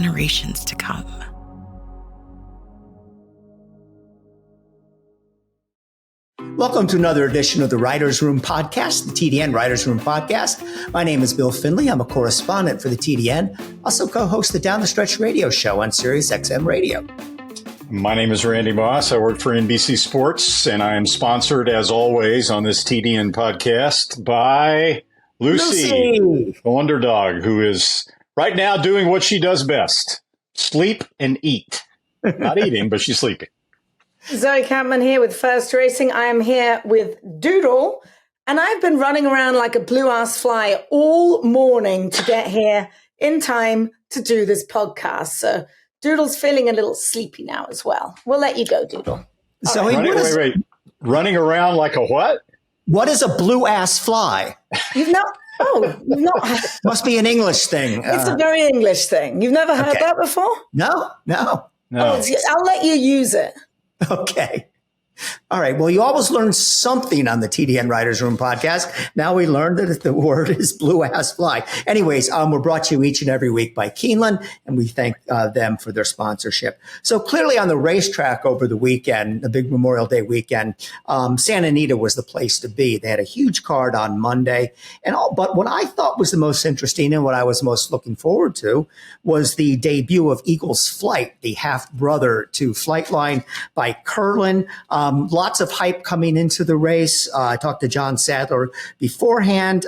generations to come. Welcome to another edition of the Writers Room podcast, the TDN Writers Room podcast. My name is Bill Finley. I'm a correspondent for the TDN, also co-host the Down the Stretch radio show on Sirius XM Radio. My name is Randy Moss. I work for NBC Sports, and I am sponsored, as always, on this TDN podcast by Lucy, the Wonder Dog, who is right now doing what she does best, sleep and eat. Not eating, but she's sleeping. Zoe Campman here with First Racing. I am here with Doodle, and I've been running around like a blue-ass fly all morning to get here in time to do this podcast. So Doodle's feeling a little sleepy now as well. We'll let you go, Doodle. So wait. Running around like a what? What is a blue-ass fly? You've not... Must be an English thing. It's a very English thing. You've never heard that before? No. Oh, I'll let you use it. Okay. All right. Well, you always learn something on the TDN Writers Room podcast. Now we learned that the word is blue ass fly. Anyways, we're brought to you each and every week by Keeneland, and we thank them for their sponsorship. So clearly on the racetrack over the weekend, the big Memorial Day weekend, Santa Anita was the place to be. They had a huge card on Monday but what I thought was the most interesting and what I was most looking forward to was the debut of Eagles Flight, the half brother to Flightline by Curlin. Lots of hype coming into the race. I talked to John Sadler beforehand.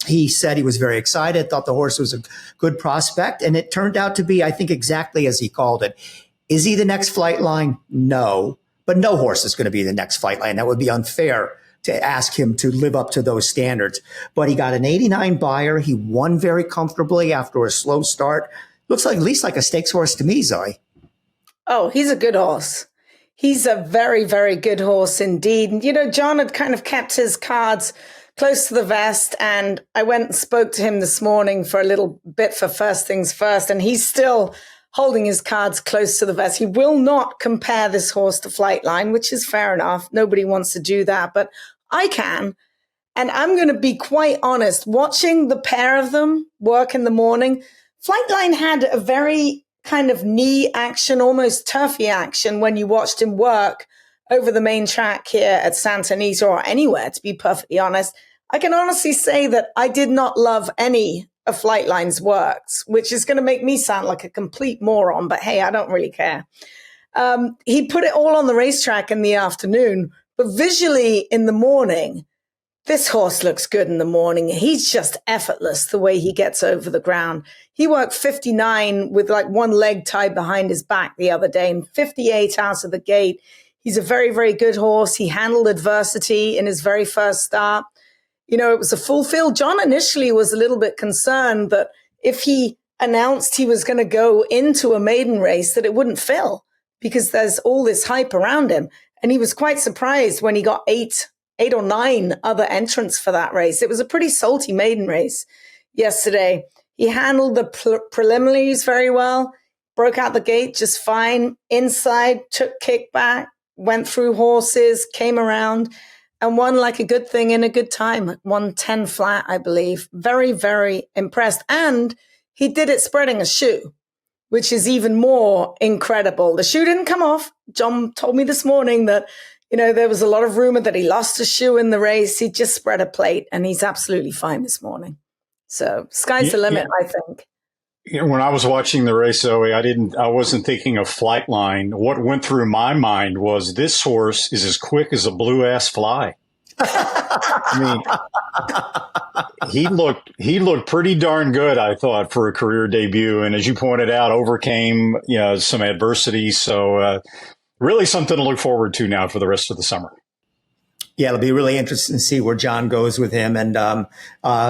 He said he was very excited, thought the horse was a good prospect, and it turned out to be, I think, exactly as he called it. Is he the next Flightline? No, but no horse is going to be the next Flightline. That would be unfair to ask him to live up to those standards. But he got an 89 buyer. He won very comfortably after a slow start. Looks like at least like a stakes horse to me, Zoe. Oh, he's a good horse. He's a very, very good horse indeed. And, you know, John had kind of kept his cards close to the vest, and I went and spoke to him this morning for a little bit for First Things First, and he's still holding his cards close to the vest. He will not compare this horse to Flightline, which is fair enough. Nobody wants to do that, but I can. And I'm going to be quite honest, watching the pair of them work in the morning, Flightline had a very kind of knee action, almost turfy action when you watched him work over the main track here at Santa Anita or anywhere, to be perfectly honest. I can honestly say that I did not love any of Flightline's works, which is going to make me sound like a complete moron, but hey, I don't really care. He put it all on the racetrack in the afternoon, but visually in the morning, this horse looks good in the morning. He's just effortless the way he gets over the ground. He worked 59 with like one leg tied behind his back the other day and 58 out of the gate. He's a very, very good horse. He handled adversity in his very first start. You know, it was a full field. John initially was a little bit concerned that if he announced he was going to go into a maiden race, that it wouldn't fill because there's all this hype around him. And he was quite surprised when he got eight or nine other entrants for that race. It was a pretty salty maiden race yesterday. He handled the preliminaries very well, broke out the gate just fine, inside, took kickback, went through horses, came around, and won like a good thing in a good time. Won 10 flat, I believe. Very, very impressed. And he did it spreading a shoe, which is even more incredible. The shoe didn't come off. John told me this morning that, you know, there was a lot of rumor that he lost a shoe in the race. He just spread a plate, and he's absolutely fine this morning. So sky's the limit, I think. You know, when I was watching the race, Zoe, I wasn't thinking of Flightline. What went through my mind was this horse is as quick as a blue ass fly. I mean, he looked pretty darn good, I thought, for a career debut. And as you pointed out, overcame, you know, some adversity. So really something to look forward to now for the rest of the summer. Yeah, it'll be really interesting to see where John goes with him. And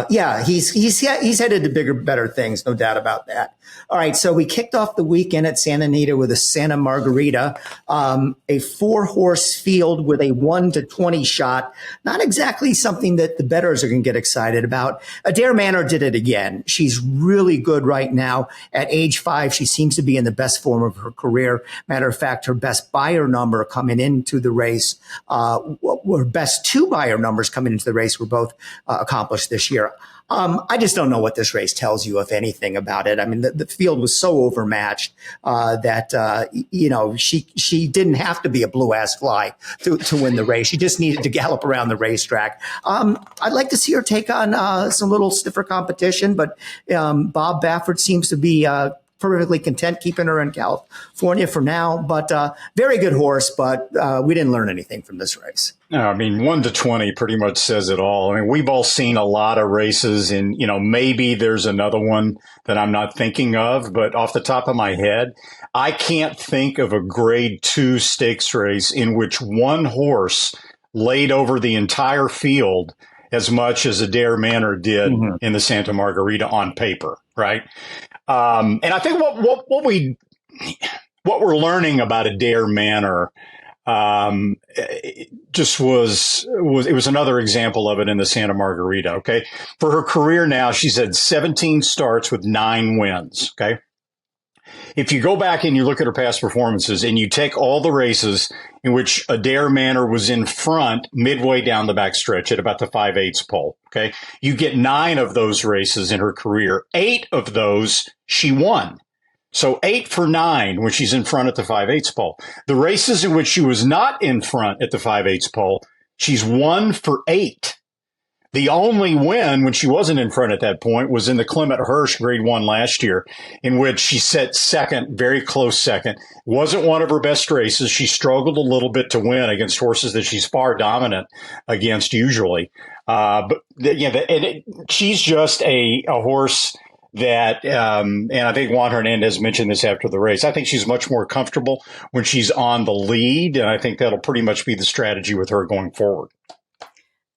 he's headed to bigger, better things, no doubt about that. All right, so we kicked off the weekend at Santa Anita with a Santa Margarita, a 4-horse field with a 1-20 shot. Not exactly something that the bettors are going to get excited about. Adir Manor did it again. She's really good right now. At age 5, she seems to be in the best form of her career. Matter of fact, her best buyer number coming into the race, her best two buyer numbers coming into the race were both accomplished this year. I just don't know what this race tells you, if anything, about it. I mean, the field was so overmatched that she didn't have to be a blue ass fly to win the race. She just needed to gallop around the racetrack. I'd like to see her take on some little stiffer competition, but Bob Baffert seems to be perfectly content keeping her in California for now. But very good horse, but we didn't learn anything from this race. No, I mean, 1 to 20 pretty much says it all. I mean, we've all seen a lot of races, and, maybe there's another one that I'm not thinking of, but off the top of my head, I can't think of a grade 2 stakes race in which one horse laid over the entire field as much as Adir Manor did in the Santa Margarita on paper, right? And I think what we're learning about Adir Manor just was another example of it in the Santa Margarita. Okay. For her career now, she's had 17 starts with 9 wins. Okay. If you go back and you look at her past performances and you take all the races in which Adir Manor was in front midway down the back stretch at about the 5/8 pole, okay, you get 9 of those races in her career. 8 of those she won. So 8 for 9 when she's in front at the 5/8 pole. The races in which she was not in front at the 5/8 pole, she's 1 for 8. The only win when she wasn't in front at that point was in the Clement Hirsch Grade 1 last year, in which she set second, very close second. Wasn't one of her best races. She struggled a little bit to win against horses that she's far dominant against usually. She's just a horse that, and I think Juan Hernandez mentioned this after the race, I think she's much more comfortable when she's on the lead, and I think that'll pretty much be the strategy with her going forward.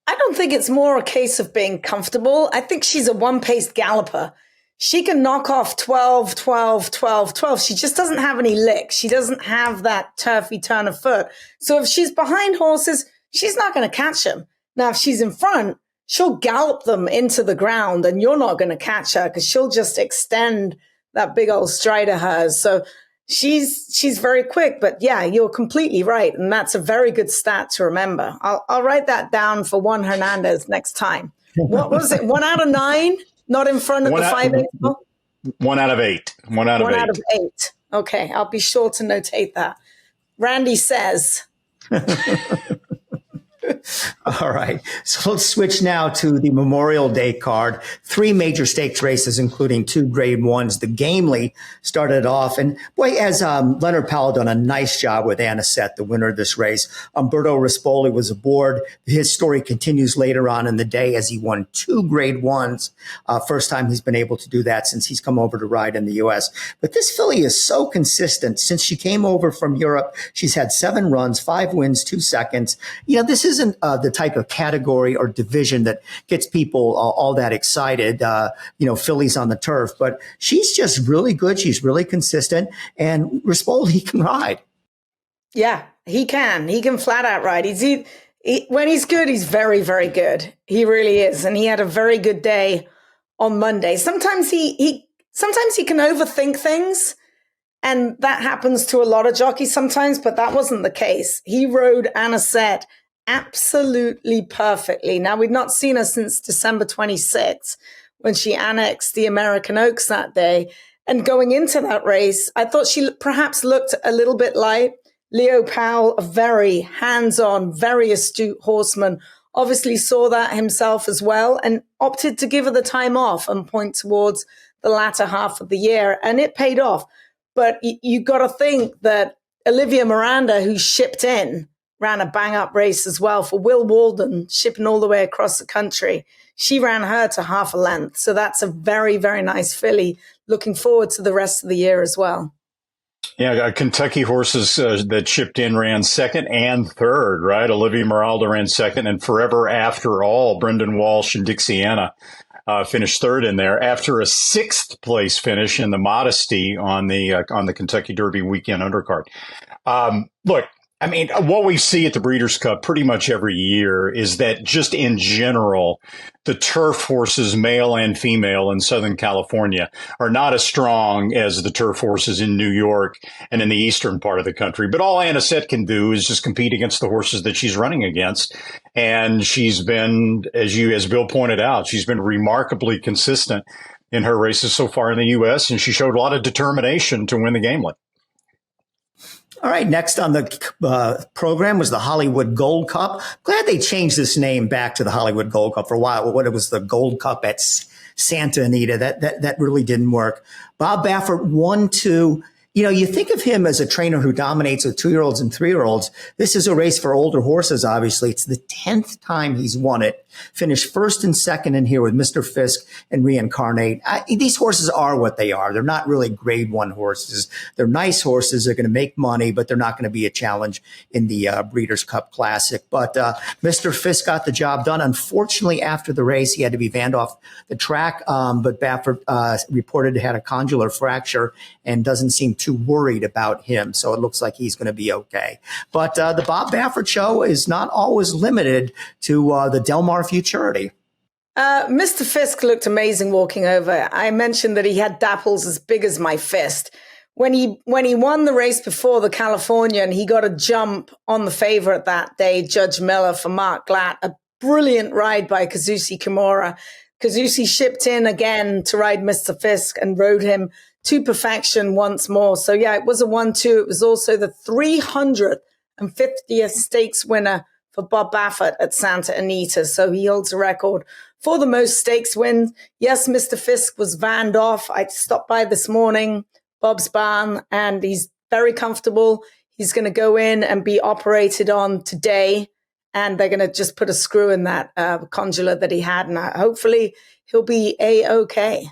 I don't think it's more a case of being comfortable. I think she's a one-paced galloper. She can knock off 12, 12, 12, 12. She just doesn't have any licks. She doesn't have that turfy turn of foot. So if she's behind horses, she's not going to catch them. Now, if she's in front, she'll gallop them into the ground and you're not going to catch her because she'll just extend that big old stride of hers. So she's very quick, but yeah, you're completely right. And that's a very good stat to remember. I'll write that down for Juan Hernandez next time. What was it? 1 out of 9? Not in front of the 5/8? 1 out of 8. 1 out of 8. Okay. I'll be sure to notate that. Randy says, all right. So let's switch now to the Memorial Day card. 3 major stakes races, including 2 grade 1s. The Gamely started off. And boy, has Leonard Powell done a nice job with Anisette, the winner of this race. Umberto Rispoli was aboard. His story continues later on in the day as he won 2 grade 1s. First time he's been able to do that since he's come over to ride in the U.S. But this filly is so consistent. Since she came over from Europe, she's had 7 runs, 5 wins, 2 seconds. This isn't the type of category or division that gets people all that excited, fillies on the turf. But she's just really good. She's really consistent. And Rispoli can ride. Yeah, he can. He can flat out ride. When he's good, he's very, very good. He really is. And he had a very good day on Monday. Sometimes he can overthink things. And that happens to a lot of jockeys sometimes, but that wasn't the case. He rode Anisette absolutely perfectly. Now, we'd not seen her since December 26th when she annexed the American Oaks that day. And going into that race, I thought she perhaps looked a little bit light. Leo Powell, a very hands-on, very astute horseman, obviously saw that himself as well and opted to give her the time off and point towards the latter half of the year. And it paid off. But you got to think that Olivia Miranda, who shipped in, ran a bang-up race as well for Will Walden, shipping all the way across the country. She ran her to half a length. So that's a very, very nice filly. Looking forward to the rest of the year as well. Yeah, Kentucky horses that shipped in ran second and third, right? Olivia Miranda ran second, and Forever After All, Brendan Walsh and Dixiana finished third in there after a 6th place finish in the Modesty on the Kentucky Derby weekend undercard. Look, I mean, what we see at the Breeders' Cup pretty much every year is that just in general, the turf horses, male and female in Southern California, are not as strong as the turf horses in New York and in the eastern part of the country. But all Anisette can do is just compete against the horses that she's running against. And she's been, as Bill pointed out, she's been remarkably consistent in her races so far in the U.S., and she showed a lot of determination to win the Gamelet. All right, next on the program was the Hollywood Gold Cup. Glad they changed this name back to the Hollywood Gold Cup. For a while, what it was, the Gold Cup at Santa Anita. That really didn't work. Bob Baffert won two. You know, you think of him as a trainer who dominates with 2-year-olds and 3-year-olds. This is a race for older horses, obviously. It's the 10th time he's won it. Finished first and second in here with Mr. Fisk and Reincarnate. These horses are what they are. They're not really grade 1 horses. They're nice horses. They're going to make money, but they're not going to be a challenge in the Breeders' Cup Classic. But Mr. Fisk got the job done. Unfortunately, after the race, he had to be vanned off the track. But Baffert reported he had a condylar fracture and doesn't seem too worried about him. So it looks like he's going to be okay. But the Bob Baffert show is not always limited to the Del Mar Futurity. Mr. Fisk looked amazing walking over. I mentioned that he had dapples as big as my fist. When he won the race before the Californian, he got a jump on the favorite that day, Judge Miller for Mark Glatt. A brilliant ride by Kazushi Kimura. Kazushi shipped in again to ride Mr. Fisk and rode him to perfection once more. So yeah, it was a 1-2. It was also the 350th stakes winner for Bob Baffert at Santa Anita. So he holds a record for the most stakes wins. Yes, Mr. Fisk was vanned off. I stopped by this morning, Bob's barn, and he's very comfortable. He's going to go in and be operated on today. And they're going to just put a screw in that condylar that he had. And hopefully he'll be A-okay.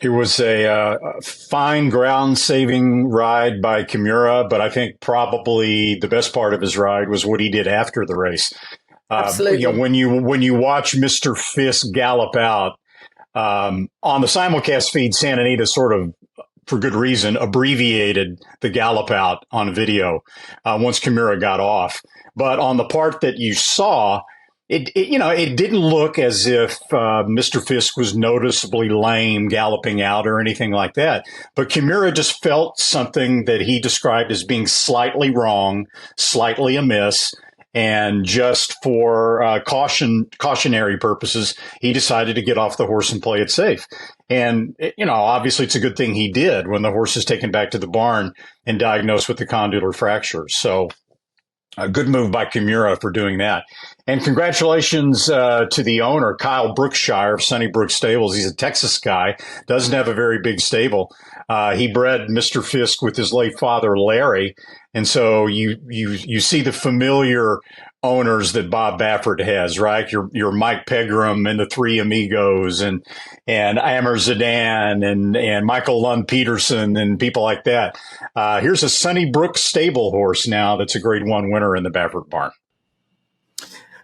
It was a fine ground-saving ride by Kimura, but I think probably the best part of his ride was what he did after the race. Absolutely. When you watch Mr. Fisk gallop out on the simulcast feed, Santa Anita sort of, for good reason, abbreviated the gallop out on video once Kimura got off. But on the part that you saw, it didn't look as if Mr. Fisk was noticeably lame galloping out or anything like that. But Kimura just felt something that he described as being slightly wrong, slightly amiss. And just for cautionary purposes, he decided to get off the horse and play it safe. And, obviously it's a good thing he did when the horse is taken back to the barn and diagnosed with the condylar fracture. So a good move by Kimura for doing that. And congratulations to the owner, Kyle Brookshire of Sunnybrook Stables. He's a Texas guy, doesn't have a very big stable. He bred Mr. Fisk with his late father, Larry. And so you see the familiar owners that Bob Baffert has, right? Your Mike Pegram and the Three Amigos and Amr Zidane and Michael Lund Peterson and people like that. Here's a Sunnybrook stable horse now that's a grade 1 winner in the Baffert barn.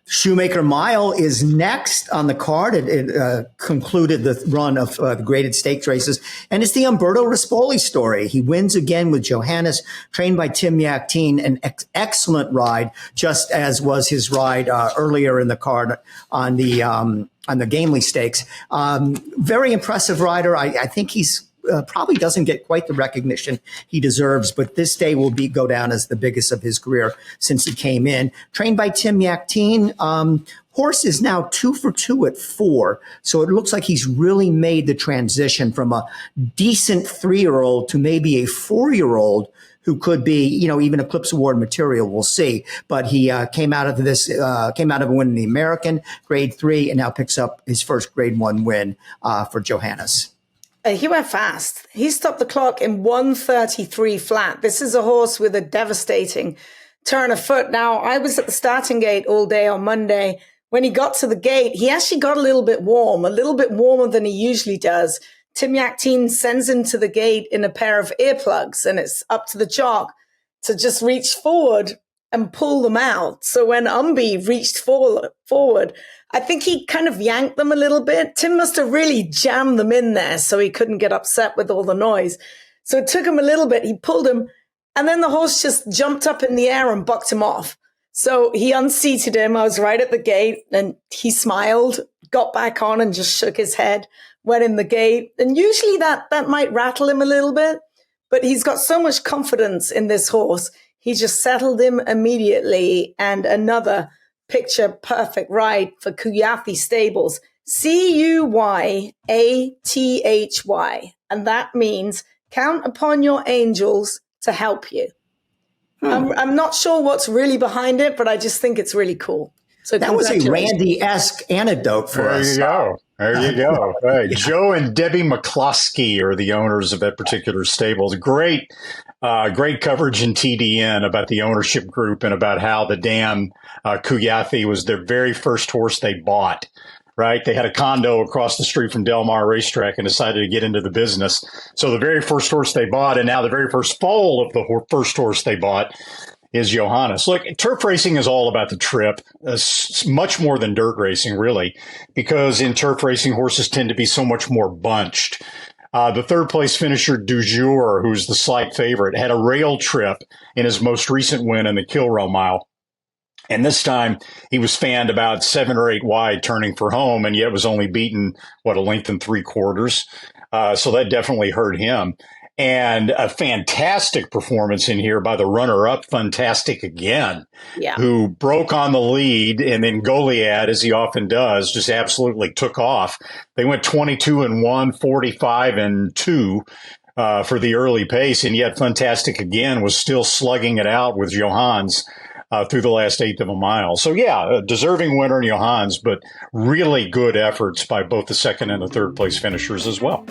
Shoemaker Mile is next on the card. It concluded the run of the graded stakes races, and it's the Umberto Rispoli story. He wins again with Johannes, trained by Tim Yakteen, an excellent ride, just as was his ride earlier in the card on the Gamely Stakes. Very impressive rider. I think he's probably doesn't get quite the recognition he deserves, but this day will go down as the biggest of his career since he came in. Trained by Tim Yakteen, horse is now 2 for 2 at 4. So it looks like he's really made the transition from a decent 3-year-old to maybe a 4-year-old who could be, even Eclipse Award material. We'll see. But he came out of a win in the American grade 3 and now picks up his first grade 1 win for Johannes. He went fast. He stopped the clock in 1:33 flat. This is a horse with a devastating turn of foot. Now, I was at the starting gate all day on Monday. When he got to the gate, he actually got a little bit warmer than he usually does. Tim Yakteen sends him to the gate in a pair of earplugs, and it's up to the jock to just reach forward and pull them out. So when Umby reached forward, I think he kind of yanked them a little bit. Tim must have really jammed them in there so he couldn't get upset with all the noise. So it took him a little bit. He pulled him, And then the horse just jumped up in the air and bucked him off. So he unseated him. I was right at the gate and he smiled, got back on and just shook his head, went in the gate. And usually that might rattle him a little bit, but he's got so much confidence in this horse. He just settled him immediately. And another picture perfect ride for Cuyathy Stables, Cuyathy. And that means count upon your angels to help you. I'm not sure what's really behind it, but I just think it's really cool. So that was a Randy-esque anecdote for us. There you go. Right. Yeah. Joe and Debbie McCloskey are the owners of that particular stable. Great coverage in TDN about the ownership group and about how the dam Cuyathy was their very first horse they bought. Right. They had a condo across the street from Del Mar Racetrack and decided to get into the business. So the very first horse they bought, and now the very first foal of the first horse they bought, is Johannes. Look, turf racing is all about the trip, much more than dirt racing, really, because in turf racing, horses tend to be so much more bunched. The third place finisher, Du Jour, who's the slight favorite, had a rail trip in his most recent win in the Kilrow Mile. And this time he was fanned about 7 or 8 wide turning for home, and yet was only beaten, a length and 3/4. So that definitely hurt him. And a fantastic performance in here by the runner-up, Fantastic Again, who broke on the lead, and then Goliad, as he often does, just absolutely took off. They went 22-1, 45-2 for the early pace, and yet Fantastic Again was still slugging it out with Johannes through the last 1/8 of a mile. So, a deserving winner in Johannes, but really good efforts by both the second and the third place finishers as well.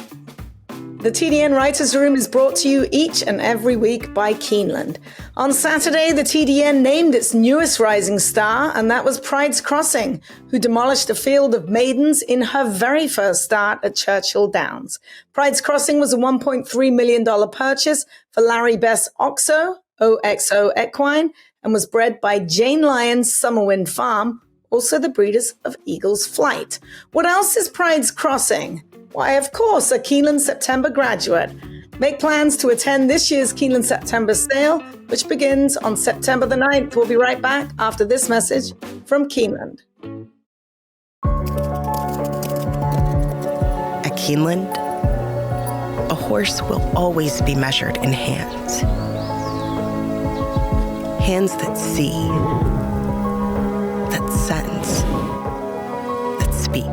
The TDN Writers Room is brought to you each and every week by Keeneland. On Saturday, the TDN named its newest rising star, and that was Pride's Crossing, who demolished a field of maidens in her very first start at Churchill Downs. Pride's Crossing was a $1.3 million purchase for Larry Best OXO Equine, and was bred by Jane Lyon's Summerwind Farm, also the breeders of Eagle's Flight. What else is Pride's Crossing? Why, of course, a Keeneland September graduate. Make plans to attend this year's Keeneland September sale, which begins on September the 9th. We'll be right back after this message from Keeneland. At Keeneland, a horse will always be measured in hands. Hands that see, that sense, that speak.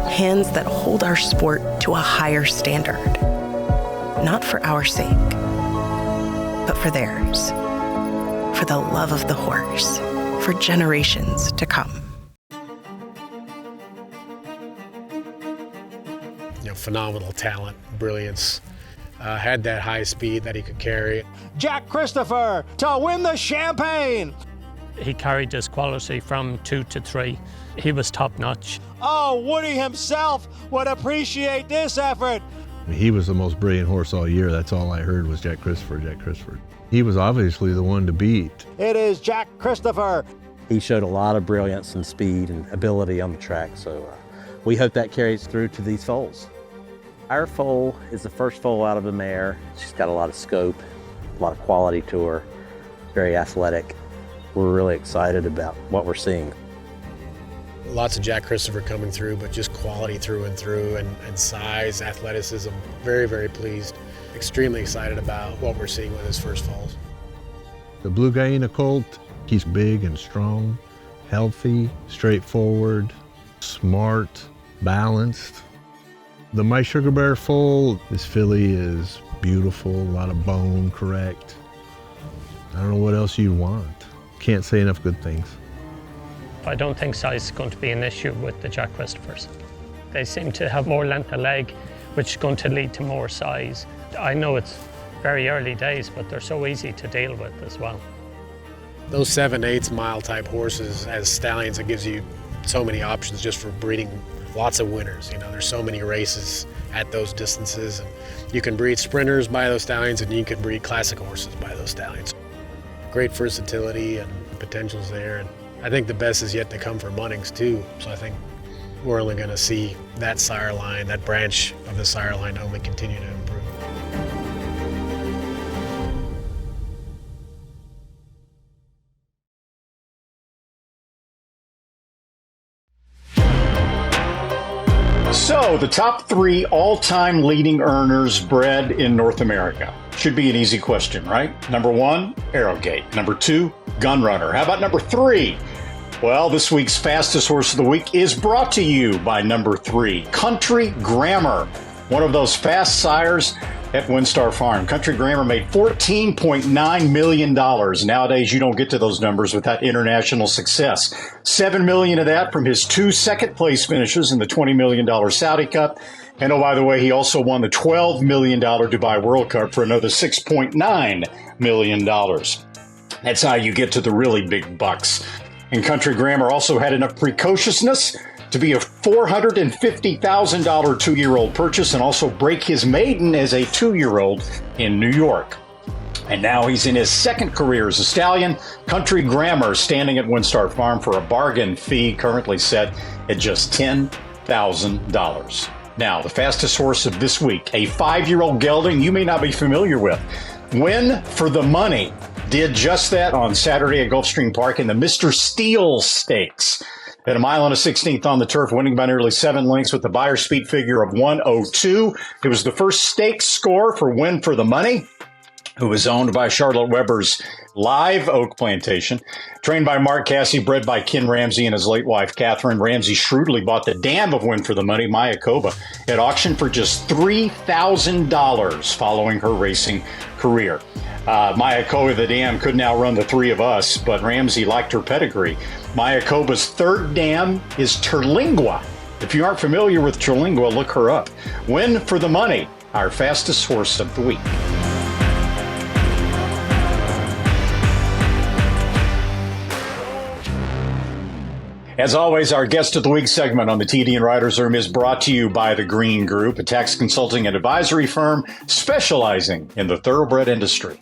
Hands that hold our sport to a higher standard, not for our sake, but for theirs, for the love of the horse, for generations to come. Phenomenal talent, brilliance. Had that high speed that he could carry. Jack Christopher to win the Champagne. He carried this quality from 2 to 3. He was top-notch. Oh, Woody himself would appreciate this effort. He was the most brilliant horse all year. That's all I heard was Jack Christopher, Jack Christopher. He was obviously the one to beat. It is Jack Christopher. He showed a lot of brilliance and speed and ability on the track, so we hope that carries through to these foals. Our foal is the first foal out of the mare. She's got a lot of scope, a lot of quality to her, very athletic. We're really excited about what we're seeing. Lots of Jack Christopher coming through, but just quality through and through, and size, athleticism. Very, very pleased. Extremely excited about what we're seeing with his first foals. The Blue Guyana colt, he's big and strong, healthy, straightforward, smart, balanced. The My Sugar Bear foal, this filly is beautiful, a lot of bone, correct. I don't know what else you want. Can't say enough good things. I don't think size is going to be an issue with the Jack Christophers. They seem to have more length of leg, which is going to lead to more size. I know it's very early days, but they're so easy to deal with as well. Those 7/8 mile type horses as stallions, it gives you so many options just for breeding lots of winners. There's so many races at those distances, and you can breed sprinters by those stallions, and you can breed classic horses by those stallions. Great versatility and potentials there, and I think the best is yet to come for Munnings too. So I think we're only going to see that sire line, that branch of the sire line only continue to improve. So, the top 3 all-time leading earners bred in North America. Should be an easy question, right? Number 1, Arrowgate. Number 2, Gunrunner. How about number 3? Well, this week's fastest horse of the week is brought to you by number 3, Country Grammar, one of those fast sires at WinStar Farm. Country Grammar made $14.9 million. Nowadays, you don't get to those numbers without international success. $7 million of that from his 2 second-place finishes in the $20 million Saudi Cup. And oh, by the way, he also won the $12 million Dubai World Cup for another $6.9 million. That's how you get to the really big bucks. And Country Grammar also had enough precociousness to be a $450,000 two-year-old purchase and also break his maiden as a 2-year-old in New York. And now he's in his second career as a stallion. Country Grammar standing at WinStar Farm for a bargain fee currently set at just $10,000. Now, the fastest horse of this week, a 5-year-old gelding you may not be familiar with. Win for the Money did just that on Saturday at Gulfstream Park in the Mr. Steele Stakes. At a mile and a 16th on the turf, winning by nearly 7 lengths with the Beyer speed figure of 102. It was the first stakes score for Win for the Money, who was owned by Charlotte Weber's Live Oak Plantation. Trained by Mark Cassey, bred by Ken Ramsey and his late wife, Catherine. Ramsey shrewdly bought the dam of Win for the Money, Mayakoba, at auction for just $3,000 following her racing career. Mayakoba, the dam, could now run the 3 of us, but Ramsey liked her pedigree. Mayakoba's third dam is Terlingua. If you aren't familiar with Terlingua, look her up. Win for the Money, our fastest horse of the week. As always, our Guest of the Week segment on the TDN Writers Room is brought to you by the Green Group, a tax consulting and advisory firm specializing in the thoroughbred industry.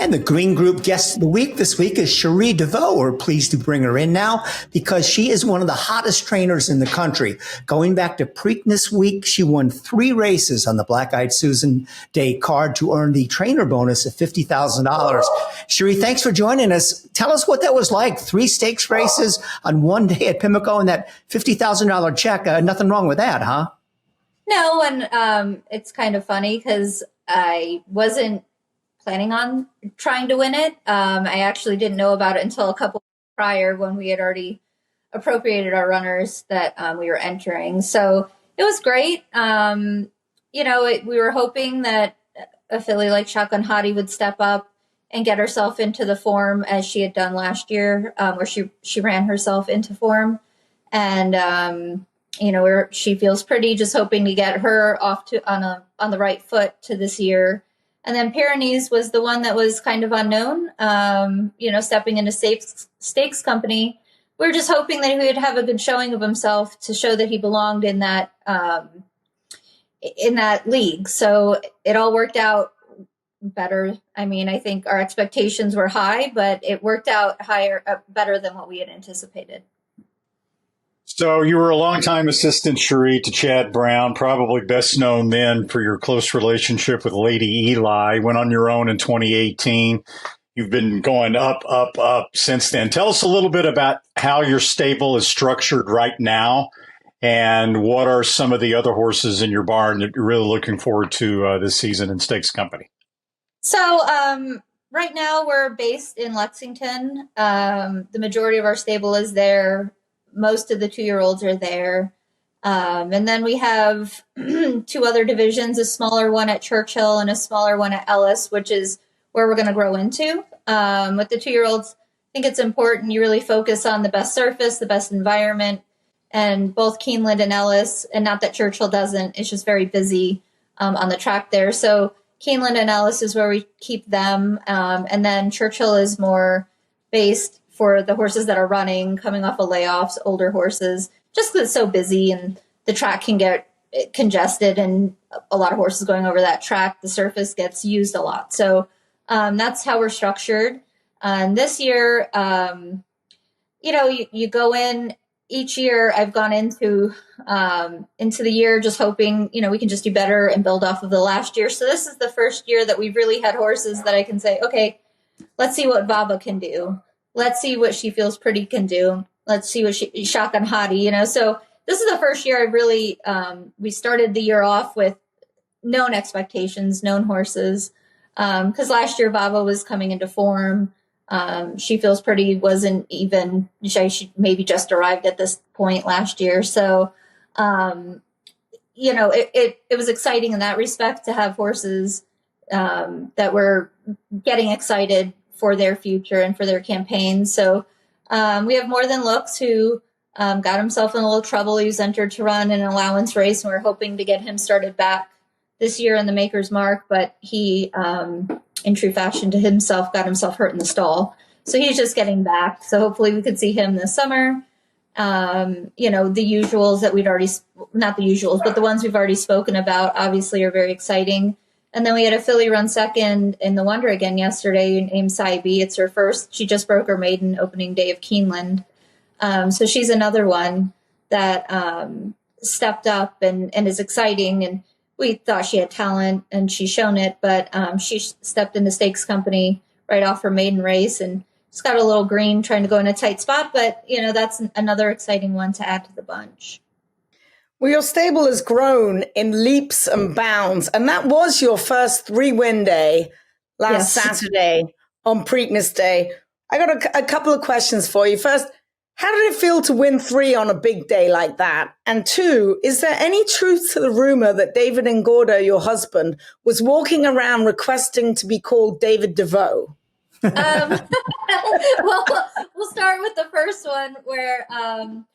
And the Green Group Guest of the Week this week is Cherie DeVaux. We're pleased to bring her in now because she is one of the hottest trainers in the country. Going back to Preakness Week, she won 3 races on the Black-Eyed Susan Day card to earn the trainer bonus of $50,000. Cherie, thanks for joining us. Tell us what that was like. 3 stakes races on one day at Pimlico and that $50,000 check. Nothing wrong with that, huh? No, and it's kind of funny because I wasn't planning on trying to win it. I actually didn't know about it until a couple prior when we had already appropriated our runners that we were entering. So it was great. We were hoping that a filly like Shotgun Hottie would step up and get herself into the form as she had done last year, where she ran herself into form. And, she feels pretty, just hoping to get her off to on the right foot to this year. And then Pyrenees was the one that was kind of unknown, stepping into stakes company. We were just hoping that he would have a good showing of himself to show that he belonged in that league. So it all worked out better. I mean, I think our expectations were high, but it worked out better than what we had anticipated. So you were a longtime assistant, Cherie, to Chad Brown, probably best known then for your close relationship with Lady Eli. Went on your own in 2018. You've been going up, up, up since then. Tell us a little bit about how your stable is structured right now and what are some of the other horses in your barn that you're really looking forward to this season in Stakes Company. So right now we're based in Lexington. The majority of our stable is there. Most of the 2-year-olds are there. And then we have 2 other divisions, a smaller one at Churchill and a smaller one at Ellis, which is where we're going to grow into. With the 2-year-olds, I think it's important you really focus on the best surface, the best environment, and both Keeneland and Ellis, and not that Churchill doesn't, it's just very busy on the track there. So Keeneland and Ellis is where we keep them. And then Churchill is more based for the horses that are running, coming off of layoffs, older horses, just because it's so busy and the track can get congested and a lot of horses going over that track, the surface gets used a lot. So that's how we're structured. And this year, you go in each year. I've gone into the year just hoping, we can just do better and build off of the last year. So this is the first year that we've really had horses that I can say, okay, let's see what Baba can do. Let's see what She Feels Pretty can do. Let's see what Shotgun Hottie, So this is the first year I really, we started the year off with known expectations, known horses. Because last year Bava was coming into form. She feels pretty, wasn't even, she maybe just arrived at this point last year. So, it was exciting in that respect to have horses that were getting excited for their future and for their campaign. So we have More Than Looks, who got himself in a little trouble. He was entered to run an allowance race, and we're hoping to get him started back this year in the Maker's Mark, but he, in true fashion to himself, got himself hurt in the stall. So he's just getting back. So hopefully we could see him this summer. The usuals that not the usuals, but the ones we've already spoken about obviously are very exciting. And then we had a filly run second in the Wonder again yesterday named Saibi. It's her first. She just broke her maiden opening day of Keeneland. So she's another one that stepped up and is exciting. And we thought she had talent and she's shown it, but she stepped into stakes company right off her maiden race and just got a little green trying to go in a tight spot. But, that's another exciting one to add to the bunch. Well, your stable has grown in leaps and bounds, and that was your first 3-win day last Saturday on Preakness Day. I got a couple of questions for you. First, how did it feel to win 3 on a big day like that? And 2, is there any truth to the rumor that David Ngorda, your husband, was walking around requesting to be called David DeVaux? Well, we'll start with the first one where I'm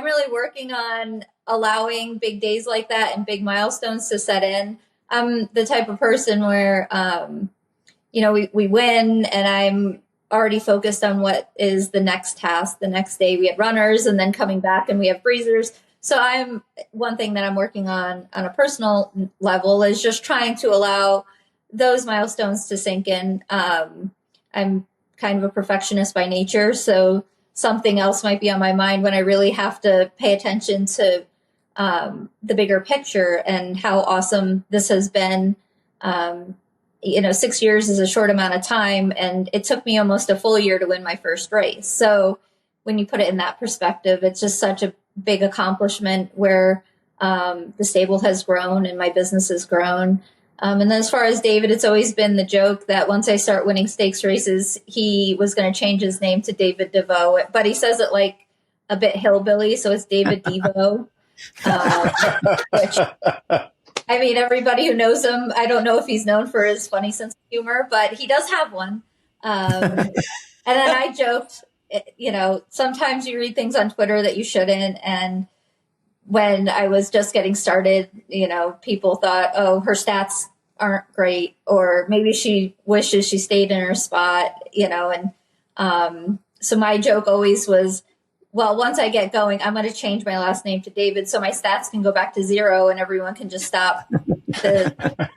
really working on allowing big days like that and big milestones to set in. I'm the type of person where, we win and I'm already focused on what is the next task. The next day we had runners and then coming back and we have breezers. So one thing that I'm working on a personal level is just trying to allow those milestones to sink in. I'm kind of a perfectionist by nature, so something else might be on my mind when I really have to pay attention to the bigger picture and how awesome this has been. 6 years is a short amount of time, and it took me almost a full year to win my first race. So when you put it in that perspective, it's just such a big accomplishment where the stable has grown and my business has grown. And then as far as David, it's always been the joke that once I start winning stakes races, he was going to change his name to David DeVaux, but he says it like a bit hillbilly. So it's David DeVaux, which, everybody who knows him, I don't know if he's known for his funny sense of humor, but he does have one. And then I joked, sometimes you read things on Twitter that you shouldn't. And when I was just getting started, people thought, oh, her stats aren't great, or maybe she wishes she stayed in her spot, so my joke always was, well, once I get going, I'm going to change my last name to David so my stats can go back to 0 and everyone can just stop to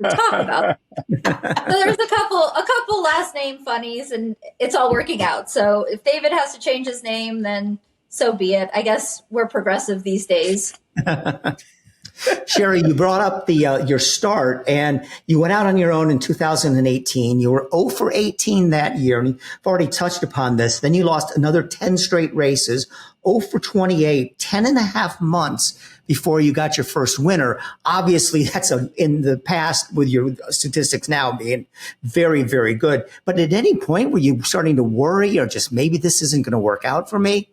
talk about it. So there's a couple last name funnies, and it's all working out. So if David has to change his name, then so be it. I guess we're progressive these days. Sheree, you brought up your start, and you went out on your own in 2018. You were 0 for 18 that year, and you've already touched upon this. Then you lost another 10 straight races, 0 for 28, 10 and a half months before you got your first winner. Obviously, that's in the past with your statistics now being very, very good. But at any point, were you starting to worry or just maybe this isn't going to work out for me?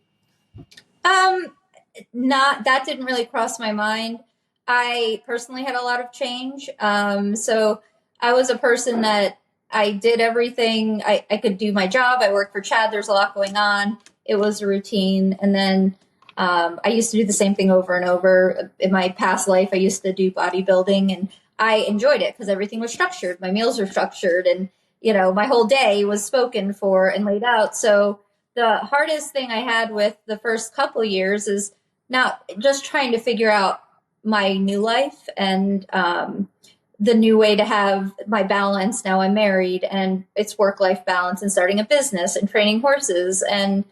That didn't really cross my mind. I personally had a lot of change. So I was a person that I did everything. I could do my job. I worked for Chad. There's a lot going on. It was a routine. And then I used to do the same thing over and over. In my past life, I used to do bodybuilding, and I enjoyed it because everything was structured. My meals were structured, and, my whole day was spoken for and laid out. So the hardest thing I had with the first couple of years is not just trying to figure out my new life and the new way to have my balance. Now I'm married, and it's work-life balance and starting a business and training horses. And,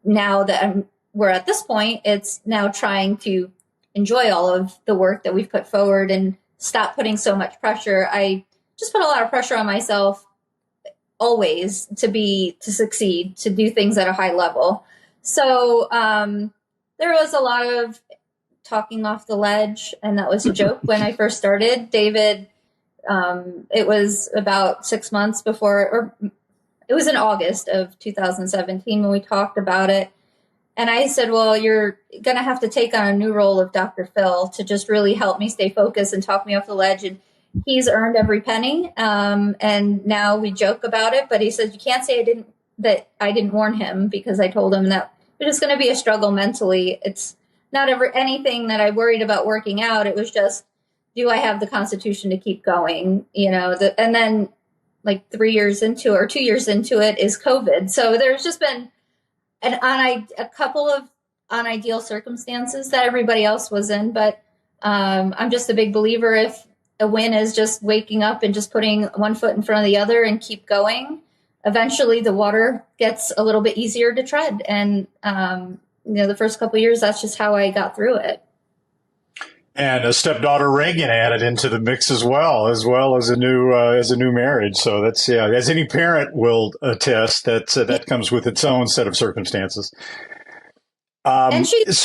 now that we're at this point, it's now trying to enjoy all of the work that we've put forward and stop putting so much pressure. I just put a lot of pressure on myself always to succeed, to do things at a high level. So, there was a lot of talking off the ledge, and that was a joke when I first started. David, it was about 6 months before, or it was in August of 2017 when we talked about it. And I said, well, you're going to have to take on a new role of Dr. Phil to just really help me stay focused and talk me off the ledge. And he's earned every penny. And now we joke about it, but he says, you can't say I didn't warn him, because I told him that it was going to be a struggle mentally. It's not ever anything that I worried about working out. It was just, do I have the constitution to keep going? And then like 3 years into or 2 years into it is COVID. So there's just been a couple of unideal circumstances that everybody else was in. But I'm just a big believer, if a win is just waking up and just putting one foot in front of the other and keep going, eventually the water gets a little bit easier to tread. And, the first couple of years, that's just how I got through it. And a stepdaughter Reagan added into the mix as well as a new marriage. So that's, as any parent will attest, that comes with its own set of circumstances. And she's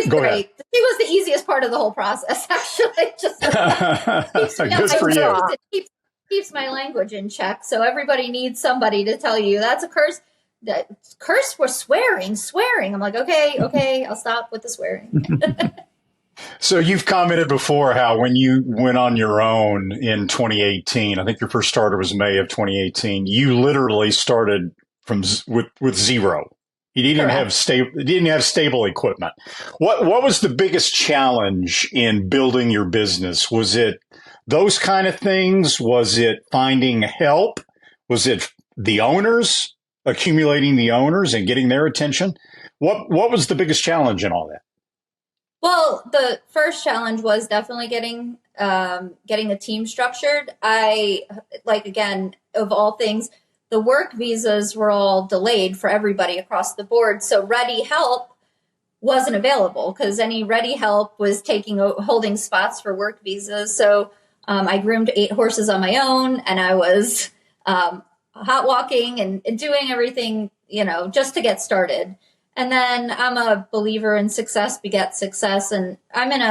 great. Ahead. She was the easiest part of the whole process, actually. Just good for you. Keeps my language in check. So everybody needs somebody to tell you that's a curse. That curse for swearing. I'm like, okay, I'll stop with the swearing. So you've commented before how when you went on your own in 2018, I think your first starter was May of 2018, you literally started with zero. You didn't have stable equipment. What was the biggest challenge in building your business? Was it those kind of things? Was it finding help? Was it the owners, accumulating the owners and getting their attention? What was the biggest challenge in all that? Well, the first challenge was definitely getting a team structured. Again, of all things, the work visas were all delayed for everybody across the board. So ready help wasn't available, because any ready help was holding spots for work visas. So I groomed 8 horses on my own, and I was hot walking and doing everything, just to get started. And then I'm a believer in success begets success. And I'm in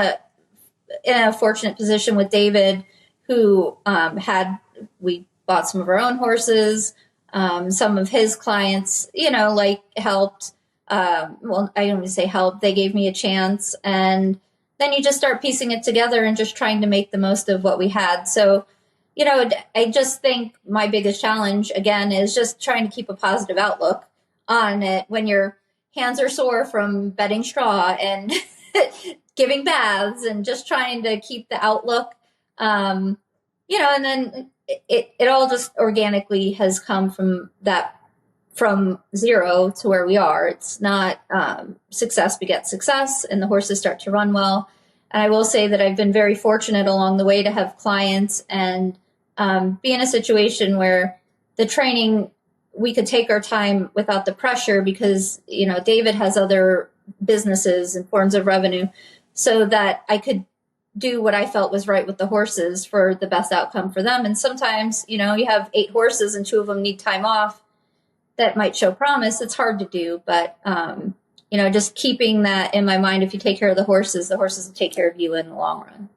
a fortunate position with David, who we bought some of our own horses. Some of his clients, helped. I don't even say help. They gave me a chance. And then you just start piecing it together and just trying to make the most of what we had. So, I just think my biggest challenge, again, is just trying to keep a positive outlook on it when your hands are sore from bedding straw and giving baths, and just trying to keep the outlook, and then it all just organically has come from zero to where we are. It's not success begets success, and the horses start to run well. And I will say that I've been very fortunate along the way to have clients and be in a situation where the training, we could take our time without the pressure, because, David has other businesses and forms of revenue, so that I could do what I felt was right with the horses for the best outcome for them. And sometimes, you have 8 horses and 2 of them need time off. That might show promise. It's hard to do, but, just keeping that in my mind, if you take care of the horses will take care of you in the long run.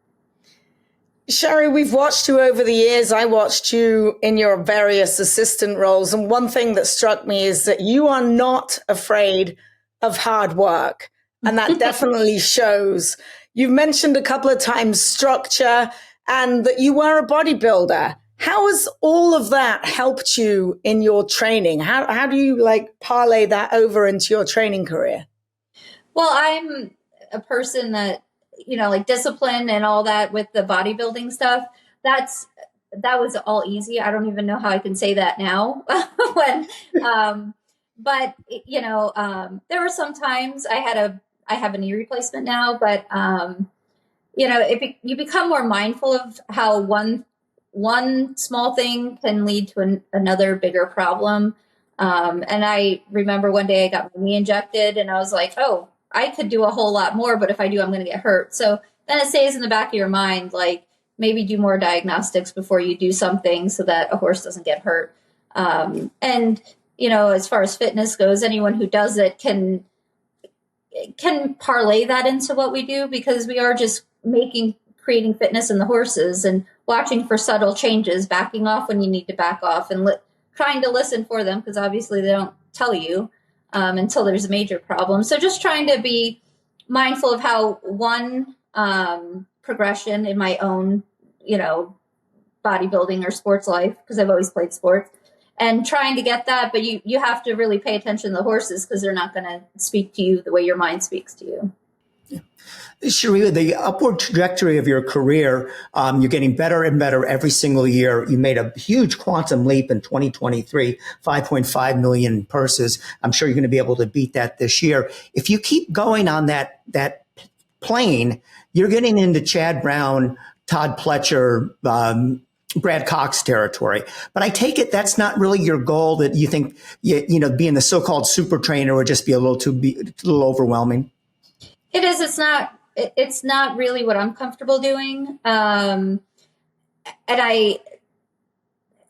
Sheree, we've watched you over the years. I watched you in your various assistant roles. And one thing that struck me is that you are not afraid of hard work. And that definitely shows. You've mentioned a couple of times structure and that you were a bodybuilder. How has all of that helped you in your training? How do you parlay that over into your training career? Well, I'm a person that, discipline and all that with the bodybuilding stuff. That was all easy. I don't even know how I can say that now. But there were some times I have a knee replacement now, but, you become more mindful of how one small thing can lead to another bigger problem. And I remember one day I got my knee injected and I was like, oh, I could do a whole lot more, but if I do, I'm going to get hurt. So then it stays in the back of your mind, maybe do more diagnostics before you do something so that a horse doesn't get hurt. And, as far as fitness goes, anyone who does it can parlay that into what we do, because we are just creating fitness in the horses and watching for subtle changes, backing off when you need to back off, and trying to listen for them, because obviously they don't tell you until there's a major problem. So just trying to be mindful of how one progression in my own, bodybuilding or sports life, because I've always played sports, and trying to get that. But you have to really pay attention to the horses, because they're not going to speak to you the way your mind speaks to you. Sheree, the upward trajectory of your career, you're getting better and better every single year. You made a huge quantum leap in 2023, 5.5 million purses. I'm sure you're going to be able to beat that this year. If you keep going on that plane, you're getting into Chad Brown, Todd Pletcher, Brad Cox territory. But I take it that's not really your goal, that you think, being the so-called super trainer would just be a little overwhelming. It is. It's not really what I'm comfortable doing. And I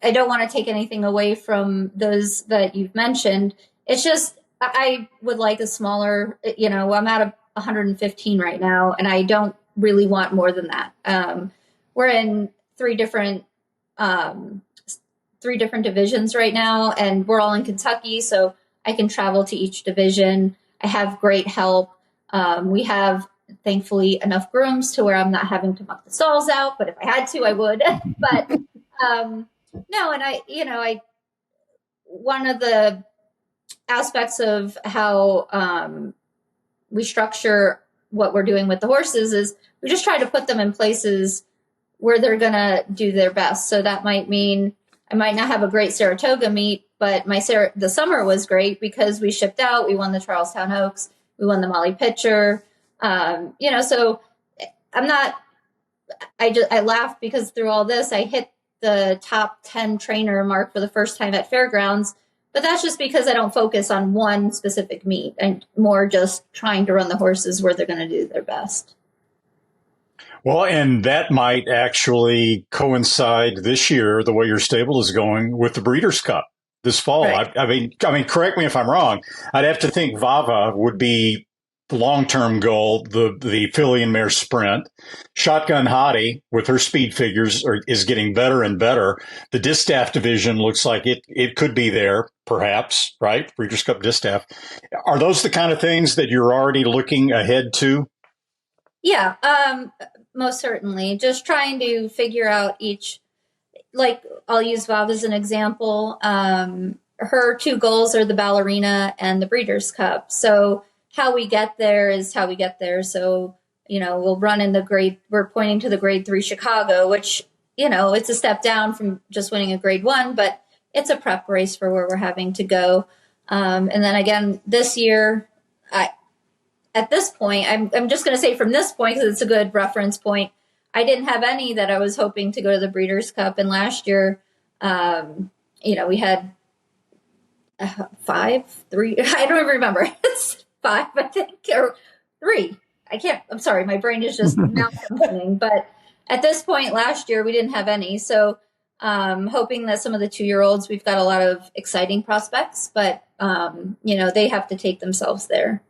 don't want to take anything away from those that you've mentioned. It's just, I would like a smaller, I'm at 115 right now, and I don't really want more than that. We're in three different divisions right now, and we're all in Kentucky, so I can travel to each division. I have great help. We have, thankfully, enough grooms to where I'm not having to muck the stalls out, but if I had to, I would. But no, and one of the aspects of how we structure what we're doing with the horses is we just try to put them in places where they're going to do their best. So that might mean I might not have a great Saratoga meet, but the summer was great because we shipped out. We won the Charlestown Oaks. We won the Molly Pitcher. So I laughed because through all this, I hit the top 10 trainer mark for the first time at Fairgrounds, but that's just because I don't focus on one specific meet. I'm more just trying to run the horses where they're going to do their best. Well, and that might actually coincide this year, the way your stable is going, with the Breeders' Cup this fall. Right. I mean, correct me if I'm wrong. I'd have to think Vava would be the long-term goal, the filly and mare sprint. Shotgun Hottie, with her speed figures, is getting better and better. The Distaff division looks like it could be there, perhaps, right? Breeders' Cup Distaff. Are those the kind of things that you're already looking ahead to? Yeah, most certainly. Just trying to figure out I'll use Vav as an example. Her two goals are the Ballerina and the Breeders' Cup. So how we get there is how we get there. So, we'll run in we're pointing to the grade 3 Chicago, which, it's a step down from just winning a grade 1, but it's a prep race for where we're having to go. And then again, this year, at this point, I'm just going to say from this point, because it's a good reference point, I didn't have any that I was hoping to go to the Breeders' Cup. And last year, we had 5, 3, I don't even remember. It's 5, I think, or 3. I'm sorry, my brain is just malfunctioning. But at this point last year, we didn't have any. So hoping that some of the 2-year-olds, we've got a lot of exciting prospects, but, they have to take themselves there.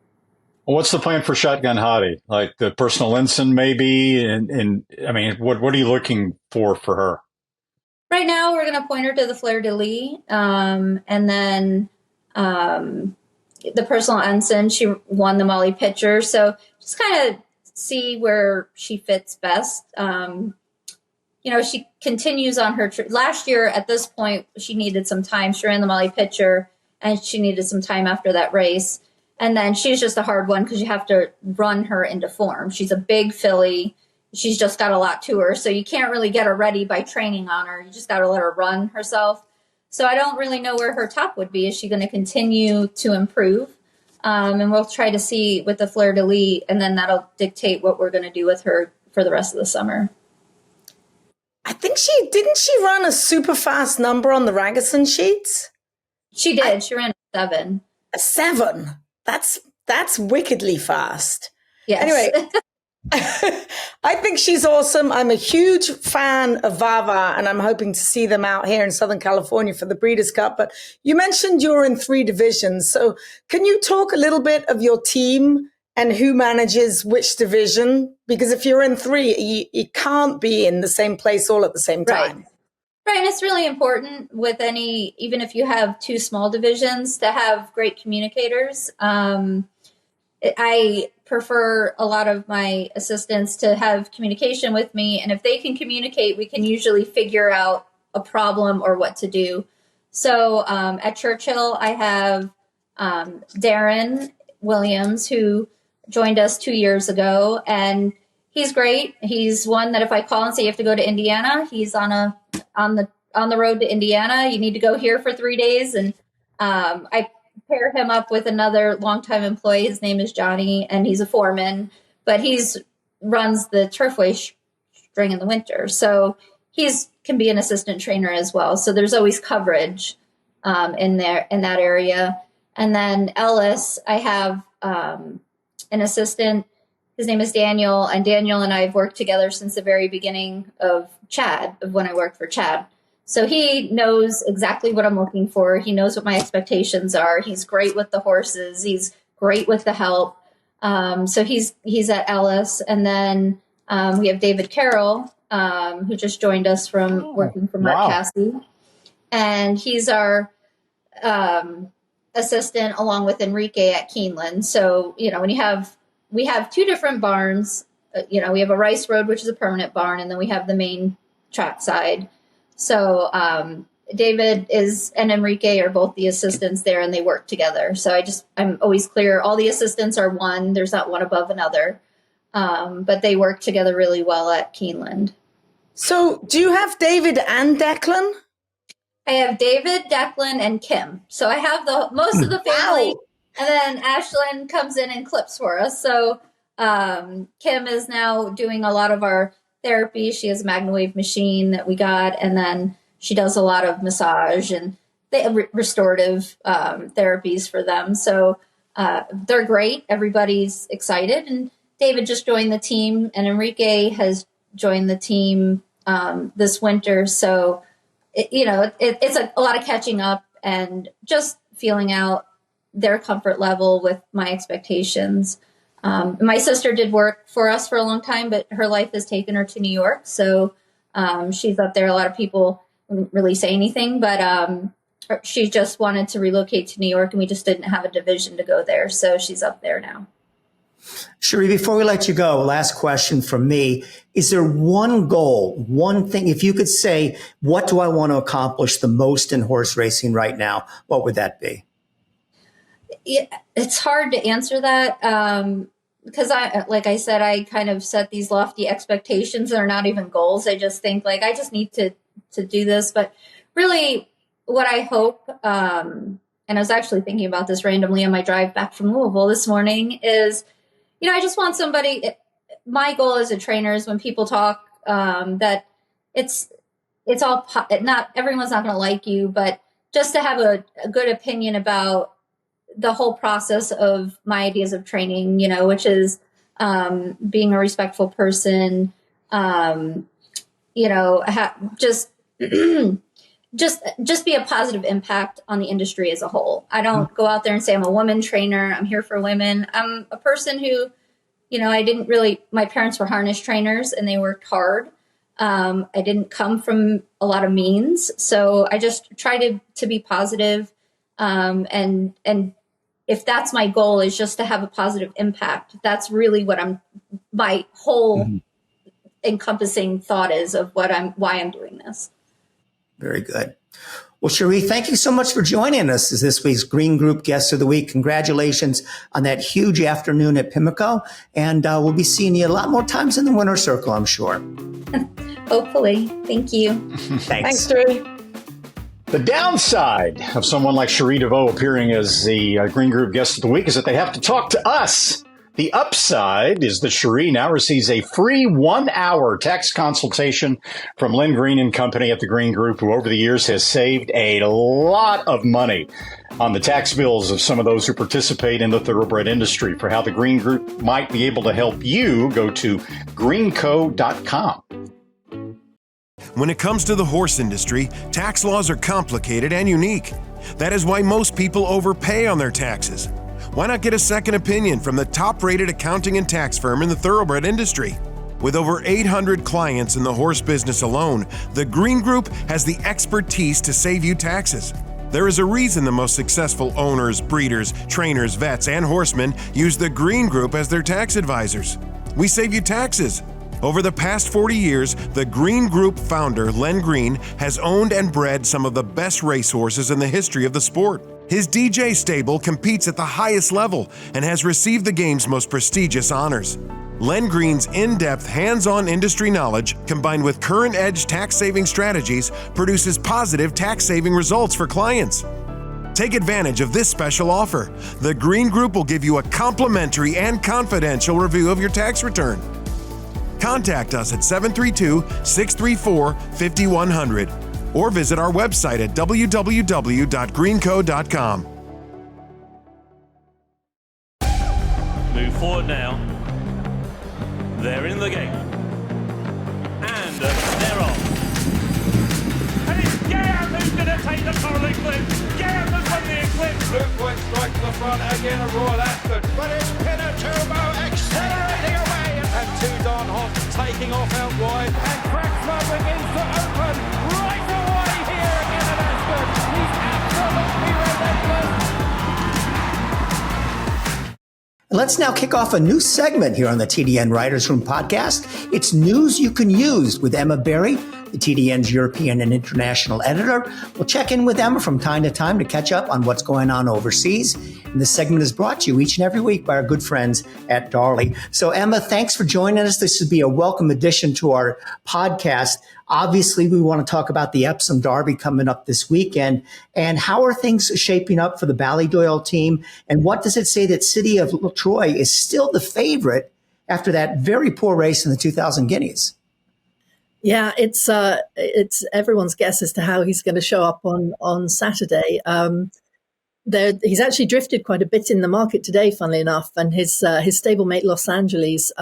What's the plan for Shotgun Hottie? Like the personal ensign, maybe? And I mean, what are you looking for her? Right now, we're going to point her to the Fleur de Lis. And then the personal ensign, she won the Molly Pitcher. So just kind of see where she fits best. She continues on her last year at this point, she needed some time. She ran the Molly Pitcher and she needed some time after that race. And then she's just a hard one because you have to run her into form. She's a big filly. She's just got a lot to her. So you can't really get her ready by training on her. You just got to let her run herself. So I don't really know where her top would be. Is she going to continue to improve? And we'll try to see with the Fleur de Lis, and then that'll dictate what we're going to do with her for the rest of the summer. I think didn't she run a super fast number on the Raggerson sheets? She did. She ran a 7. A 7? That's wickedly fast. Yes. Anyway, I think she's awesome. I'm a huge fan of Vava, and I'm hoping to see them out here in Southern California for the Breeders' Cup. But you mentioned you're in 3 divisions. So can you talk a little bit of your team and who manages which division? Because if you're in 3, you can't be in the same place all at the same time. Right. And it's really important with even if you have 2 small divisions, to have great communicators. I prefer a lot of my assistants to have communication with me. And if they can communicate, we can usually figure out a problem or what to do. So at Churchill, I have Darren Williams, who joined us 2 years ago. And he's great. He's one that if I call and say you have to go to Indiana, he's on the road to Indiana. You need to go here for 3 days. And I pair him up with another longtime employee. His name is Johnny, and he's a foreman, but runs the turfway string in the winter. So can be an assistant trainer as well. So there's always coverage in that area. And then Ellis, I have an assistant. His name is Daniel, and Daniel and I have worked together since the very beginning of when I worked for Chad. So he knows exactly what I'm looking for. He knows what my expectations are. He's great with the horses. He's great with the help. So he's at Ellis. And then we have David Carroll, who just joined us from working for Mark Cassidy. And he's our assistant along with Enrique at Keeneland. So, when we have 2 different barns. We have a Rice Road, which is a permanent barn, and then we have the main track side. So David and Enrique are both the assistants there, and they work together. So I'm always clear. All the assistants are one. There's not one above another, but they work together really well at Keeneland. So do you have David and Declan? I have David, Declan, and Kim. So I have most of the family. Wow. And then Ashlyn comes in and clips for us. So Kim is now doing a lot of our therapy. She has a MagnaWave machine that we got, and then she does a lot of massage and restorative therapies for them. So they're great. Everybody's excited. And David just joined the team, and Enrique has joined the team this winter. So, it's a lot of catching up and just feeling out their comfort level with my expectations. My sister did work for us for a long time, but her life has taken her to New York. So she's up there. A lot of people wouldn't really say anything, but she just wanted to relocate to New York, and we just didn't have a division to go there. So she's up there now. Sheree, before we let you go, last question from me. Is there one goal, one thing, if you could say, what do I want to accomplish the most in horse racing right now? What would that be? Yeah, it's hard to answer that because like I said, I kind of set these lofty expectations that are not even goals. I just think I just need to do this. But really what I hope, and I was actually thinking about this randomly on my drive back from Louisville this morning, is, I just want my goal as a trainer is when people talk that it's all, not everyone's not going to like you, but just to have a good opinion about the whole process of my ideas of training, which is being a respectful person, just be a positive impact on the industry as a whole. I don't go out there and say I'm a woman trainer. I'm here for women. I'm a person who, my parents were harness trainers and they worked hard. I didn't come from a lot of means. So I just try to be positive. And if that's my goal, is just to have a positive impact. That's really what my whole encompassing thought is of why I'm doing this. Very good. Well, Sheree, thank you so much for joining us as this week's Green Group Guest of the Week. Congratulations on that huge afternoon at Pimlico. And we'll be seeing you a lot more times in the winner's circle, I'm sure. Hopefully. Thank you. Thanks, Sheree. The downside of someone like Cherie DeVaux appearing as the Green Group Guest of the Week is that they have to talk to us. The upside is that Cherie now receives a free 1-hour tax consultation from Lynn Green and Company at the Green Group, who over the years has saved a lot of money on the tax bills of some of those who participate in the thoroughbred industry. For how the Green Group might be able to help you, go to greenco.com. When it comes to the horse industry, tax laws are complicated and unique. That is why most people overpay on their taxes. why not get a second opinion from the top-rated accounting and tax firm in the thoroughbred industry? With over 800 clients in the horse business alone, the Green Group has the expertise to save you taxes. There is a reason the most successful owners, breeders, trainers, vets, and horsemen use the Green Group as their tax advisors. We save you taxes. Over the past 40 years, the Green Group founder, Len Green, has owned and bred some of the best racehorses in the history of the sport. His DJ stable competes at the highest level and has received the game's most prestigious honors. Len Green's in-depth, hands-on industry knowledge, combined with current-edge tax-saving strategies, produces positive tax-saving results for clients. Take advantage of this special offer. The Green Group will give you a complimentary and confidential review of your tax return. Contact us at 732-634-5100 or visit our website at www.greenco.com. Move forward now. They're in the gate. And they're off. And it's Gare who's going to take the Coral Eclipse. Gare has won the Eclipse. Blue point strike to the front again, a Royal Ascot. But it's Pinatubo accelerating away. And two Don Hot taking off out wide. And Crackslow begins to open right away here again at Ascot. He's absolutely relentless. Let's now kick off a new segment here on the TDN Writers Room podcast. It's News You Can Use with Emma Berry, the TDN's European and international editor. We'll check in with Emma from time to time to catch up on what's going on overseas. And this segment is brought to you each and every week by our good friends at Darley. So Emma, thanks for joining us. This would be a welcome addition to our podcast. Obviously, we want to talk about the Epsom Derby coming up this weekend. And how are things shaping up for the Ballydoyle team? And what does it say that City of Troy is still the favorite after that very poor race in the 2000 Guineas? Yeah, it's everyone's guess as to how he's going to show up on Saturday. He's actually drifted quite a bit in the market today, funnily enough, and his stablemate Los Angeles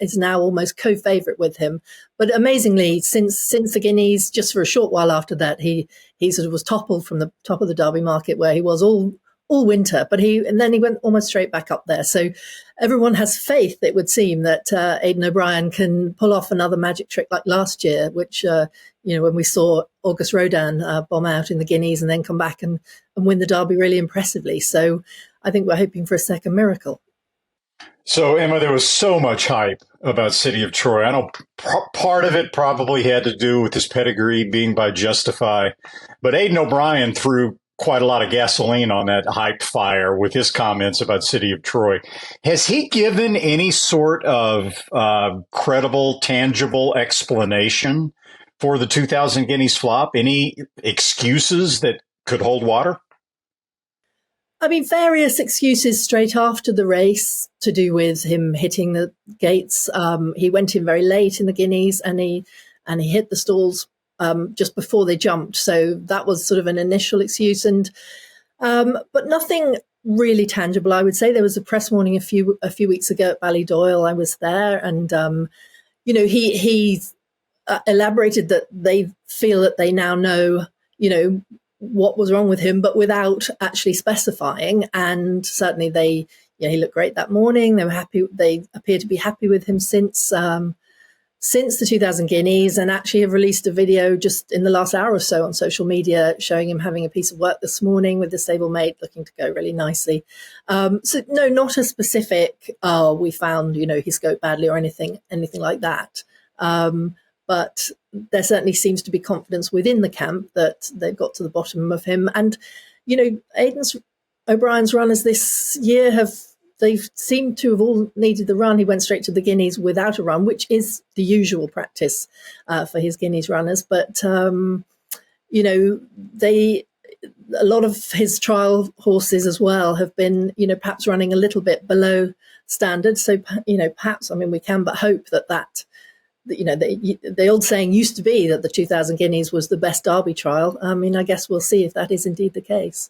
is now almost co-favorite with him. But amazingly, since the Guineas, just for a short while after that, he sort of was toppled from the top of the Derby market where he was all winter, and then he went almost straight back up there. So everyone has faith, it would seem, that Aidan O'Brien can pull off another magic trick like last year, which, when we saw August Rodin bomb out in the Guineas and then come back and win the Derby really impressively. So I think we're hoping for a second miracle. So, Emma, there was so much hype about City of Troy. I know part of it probably had to do with his pedigree being by Justify, but Aidan O'Brien threw quite a lot of gasoline on that hype fire with his comments about City of Troy. Has he given any sort of credible, tangible explanation for the 2000 Guineas flop? Any excuses that could hold water? I mean, various excuses straight after the race to do with him hitting the gates. He went in very late in the Guineas and he hit the stalls just before they jumped. So that was sort of an initial excuse, but nothing really tangible. I would say there was a press warning a few weeks ago at Ballydoyle. I was there, and he elaborated that they feel that they now know, what was wrong with him, but without actually specifying. And certainly he looked great that morning. They were happy. They appear to be happy with him since the 2000 Guineas, and actually have released a video just in the last hour or so on social media showing him having a piece of work this morning with the stablemate, looking to go really nicely. So no, not a specific, we found, his goat badly or anything like that. But there certainly seems to be confidence within the camp that they've got to the bottom of him. And, Aidan O'Brien's runners this year they seem to have all needed the run. He went straight to the Guineas without a run, which is the usual practice for his Guineas runners. But, a lot of his trial horses as well have been, perhaps running a little bit below standard. So, perhaps, we can but hope that the old saying used to be that the 2000 Guineas was the best Derby trial. I guess we'll see if that is indeed the case.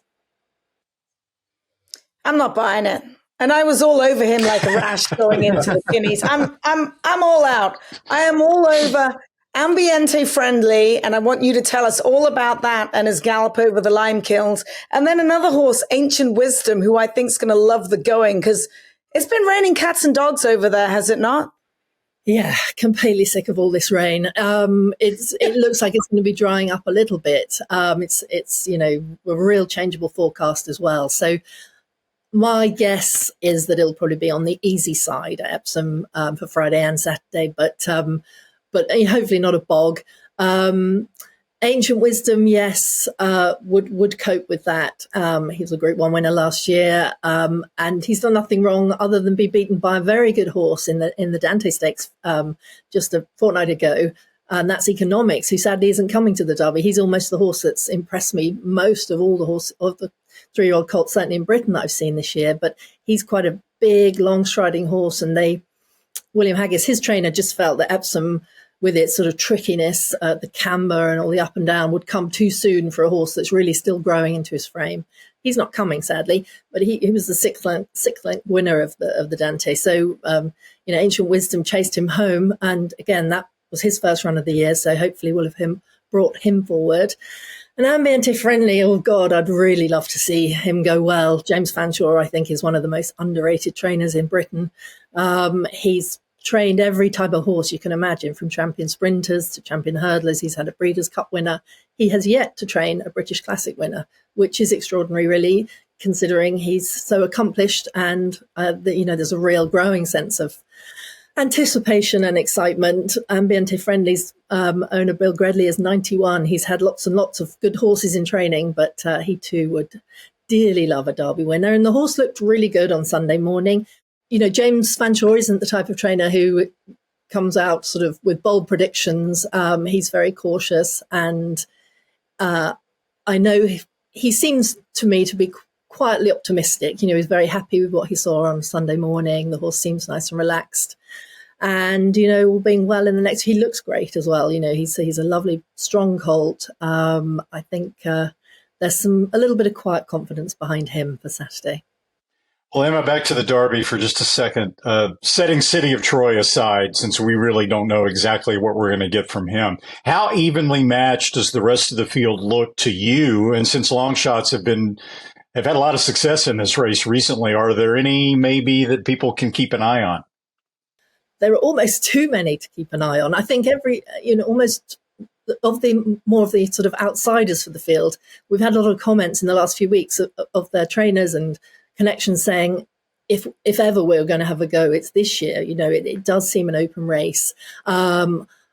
I'm not buying it. And I was all over him like a rash going into the Guineas. I'm all out. I am all over Ambiente Friendly, and I want you to tell us all about that and his gallop over the lime kilns. And then another horse, Ancient Wisdom, who I think is going to love the going, because it's been raining cats and dogs over there, has it not? Yeah, completely sick of all this rain. It looks like it's going to be drying up a little bit. It's a real changeable forecast as well. So my guess is that it'll probably be on the easy side at Epsom for Friday and Saturday, but hopefully not a bog. Ancient Wisdom, yes, would cope with that. He was a Group 1 winner last year, and he's done nothing wrong other than be beaten by a very good horse in the Dante Stakes just a fortnight ago, and that's Economics, who sadly isn't coming to the Derby. He's almost the horse that's impressed me most of all the 3-year-old colts, certainly in Britain, that I've seen this year. But he's quite a big, long-striding horse, and William Haggis, his trainer, just felt that Epsom, with its sort of trickiness, the camber and all the up and down, would come too soon for a horse that's really still growing into his frame. He's not coming, sadly, but he was the sixth length winner of the Dante. So, Ancient Wisdom chased him home, and again, that was his first run of the year. So hopefully, we'll have brought him forward. And Ambiente Friendly, oh God, I'd really love to see him go well. James Fanshawe, I think, is one of the most underrated trainers in Britain. He's trained every type of horse you can imagine, from champion sprinters to champion hurdlers. He's had a Breeders' Cup winner. He has yet to train a British Classic winner, which is extraordinary, really, considering he's so accomplished. And there's a real growing sense of anticipation and excitement. Ambiente Friendly's owner, Bill Gredley, is 91. He's had lots and lots of good horses in training, but he too would dearly love a Derby winner. And the horse looked really good on Sunday morning. James Fanshawe isn't the type of trainer who comes out sort of with bold predictions. He's very cautious, and I know he seems to me to be quietly optimistic. He's very happy with what he saw on Sunday morning. The horse seems nice and relaxed, and all being well in the next, he looks great as well. He's a lovely, strong colt. I think there's a little bit of quiet confidence behind him for Saturday. Well, Emma, back to the Derby for just a second. Setting City of Troy aside, since we really don't know exactly what we're going to get from him, how evenly matched does the rest of the field look to you? And since long shots have had a lot of success in this race recently, are there any maybe that people can keep an eye on? There are almost too many to keep an eye on. I think almost of the more of the sort of outsiders for the field, we've had a lot of comments in the last few weeks of their trainers and connections saying, if ever we're going to have a go, it's this year. It does seem an open race. I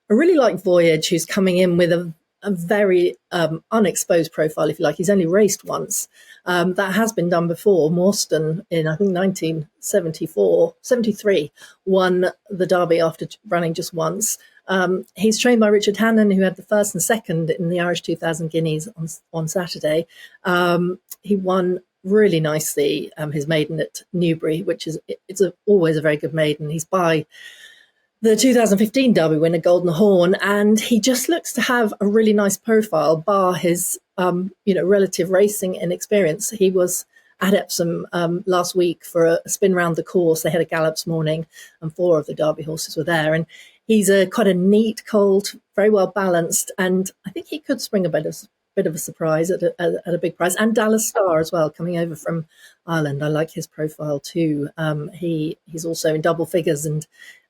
really like Voyage, who's coming in with a very unexposed profile, if you like. He's only raced once. That has been done before. Morstan in, I think, 1973, won the Derby after running just once. He's trained by Richard Hannon, who had the first and second in the Irish 2000 Guineas on Saturday. He won really nicely his maiden at Newbury, which is always a very good maiden. He's by the 2015 Derby winner Golden Horn, and he just looks to have a really nice profile, bar his relative racing inexperience. He was at Epsom last week for a spin round the course. They had a gallop this morning, and 4 of the Derby horses were there. And he's quite a neat colt, very well balanced, and I think he could spring a bit of a surprise at a big prize. And Dallas Star as well, coming over from Ireland. I like his profile too. He's also in double figures, and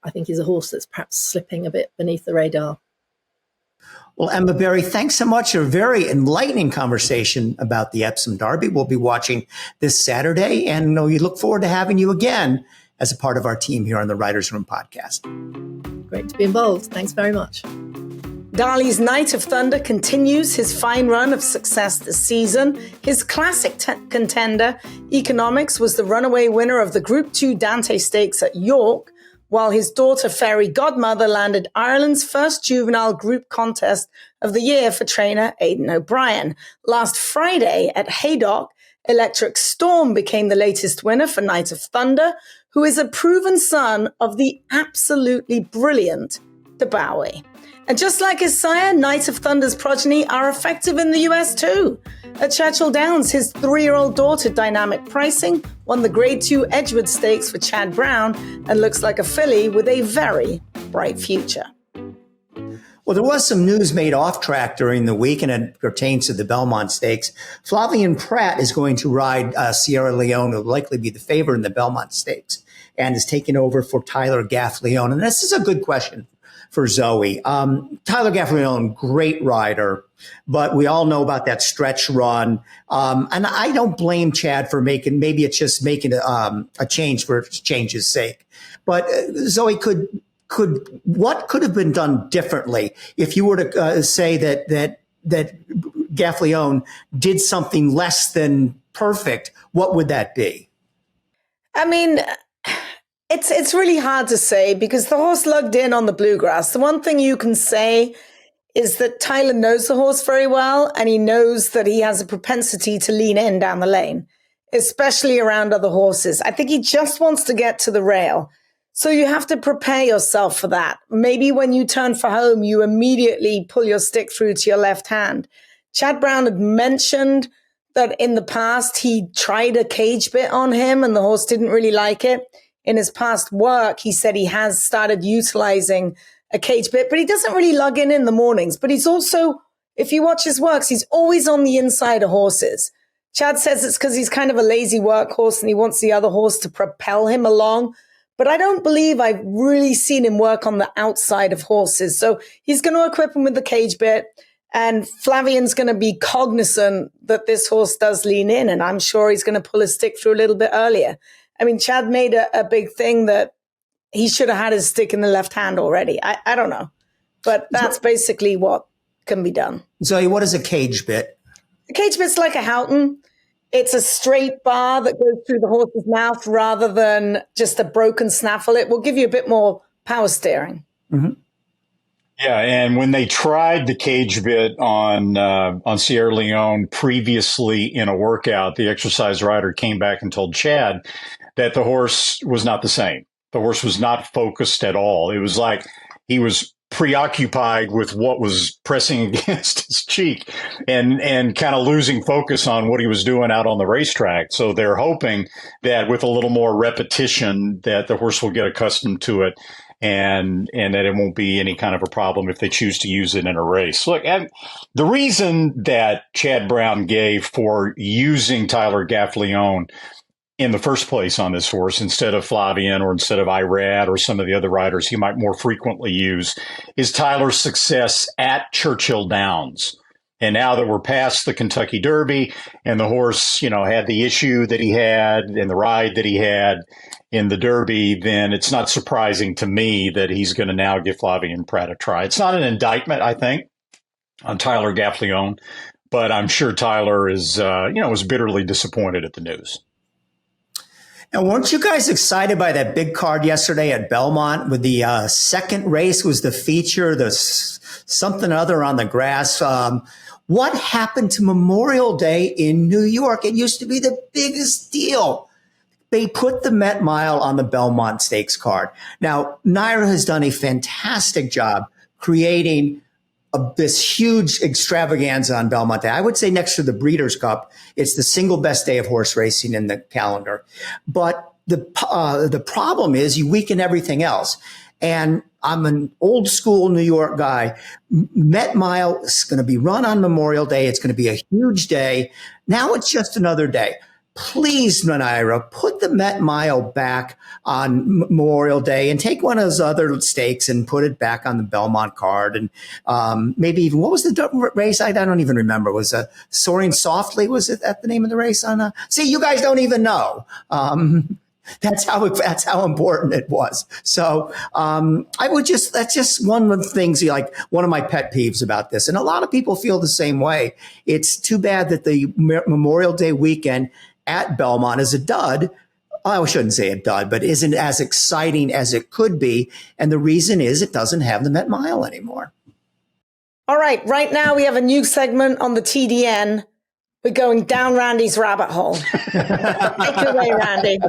I think he's a horse that's perhaps slipping a bit beneath the radar. Well, Emma Berry, thanks so much. A very enlightening conversation about the Epsom Derby. We'll be watching this Saturday, and we look forward to having you again as a part of our team here on the Writers Room podcast. Great to be involved. Thanks very much. Darley's Night of Thunder continues his fine run of success this season. His classic contender, Economics, was the runaway winner of the Group 2 Dante Stakes at York, while his daughter Fairy Godmother landed Ireland's first juvenile group contest of the year for trainer Aidan O'Brien. Last Friday at Haydock, Electric Storm became the latest winner for Night of Thunder, who is a proven son of the absolutely brilliant DeVaux. And just like his sire, Night of Thunder's progeny are effective in the US too. At Churchill Downs, his 3-year-old daughter, Dynamic Pricing, won the Grade 2 Edgewood Stakes for Chad Brown and looks like a filly with a very bright future. Well, there was some news made off track during the week, and it pertains to the Belmont Stakes. Flavien Prat is going to ride Sierra Leone, who will likely be the favorite in the Belmont Stakes, and is taking over for Tyler Gaffalione. And this is a good question for Zoe. Tyler Gaffalione, great rider, but we all know about that stretch run. And I don't blame Chad for maybe it's just making a change for change's sake. But Zoe, what could have been done differently if you were to say that Gaffalione did something less than perfect? What would that be? I mean, it's really hard to say because the horse lugged in on the bluegrass. The one thing you can say is that Tyler knows the horse very well, and he knows that he has a propensity to lean in down the lane, especially around other horses. I think he just wants to get to the rail. So you have to prepare yourself for that. Maybe when you turn for home, you immediately pull your stick through to your left hand. Chad Brown had mentioned that in the past, he tried a cage bit on him and the horse didn't really like it. In his past work, he said he has started utilizing a cage bit, but he doesn't really lug in the mornings. But he's also, if you watch his works, he's always on the inside of horses. Chad says it's because he's kind of a lazy workhorse and he wants the other horse to propel him along. But I don't believe I've really seen him work on the outside of horses. So he's going to equip him with the cage bit. And Flavian's going to be cognizant that this horse does lean in. And I'm sure he's going to pull his stick through a little bit earlier. I mean, Chad made a big thing that he should have had his stick in the left hand already. I don't know. But that's basically what can be done. Zoe, what is a cage bit? A cage bit's like a Houghton. It's a straight bar that goes through the horse's mouth rather than just a broken snaffle. It will give you a bit more power steering. Mm-hmm. Yeah, and when they tried the cage bit on Sierra Leone previously in a workout, the exercise rider came back and told Chad that the horse was not the same. The horse was not focused at all. It was like he was preoccupied with what was pressing against his cheek and kind of losing focus on what he was doing out on the racetrack. So they're hoping that with a little more repetition that the horse will get accustomed to it and that it won't be any kind of a problem if they choose to use it in a race. Look, and the reason that Chad Brown gave for using Tyler Gaffalione in the first place on this horse instead of Flavien or instead of Irad or some of the other riders he might more frequently use is Tyler's success at Churchill Downs. And now that we're past the Kentucky Derby and the horse, had the issue that he had and the ride that he had in the Derby, then it's not surprising to me that he's going to now give Flavien Prat a try. It's not an indictment, I think, on Tyler Gaffalione, but I'm sure Tyler is, was bitterly disappointed at the news. And weren't you guys excited by that big card yesterday at Belmont with the second race was the feature, the something other on the grass? What happened to Memorial Day in New York? It used to be the biggest deal. They put the Met Mile on the Belmont Stakes card. Now, Naira has done a fantastic job creating this huge extravaganza on Belmont Day. I would say next to the Breeders' Cup, it's the single best day of horse racing in the calendar. But the problem is you weaken everything else. And I'm an old school New York guy. Met Mile is going to be run on Memorial Day. It's going to be a huge day. Now it's just another day. Please, Naira, put the Met Mile back on Memorial Day and take one of those other stakes and put it back on the Belmont card. And maybe even, what was the race? I don't even remember. Was Soaring Softly? Was it at the name of the race? See, you guys don't even know. That's how important it was. So that's just one of the things, like one of my pet peeves about this. And a lot of people feel the same way. It's too bad that the Memorial Day weekend at Belmont is a dud. I shouldn't say a dud, but isn't as exciting as it could be. And the reason is it doesn't have the Met Mile anymore. All right. Right now we have a new segment on the TDN. We're going down Randy's rabbit hole. Take it away, Randy.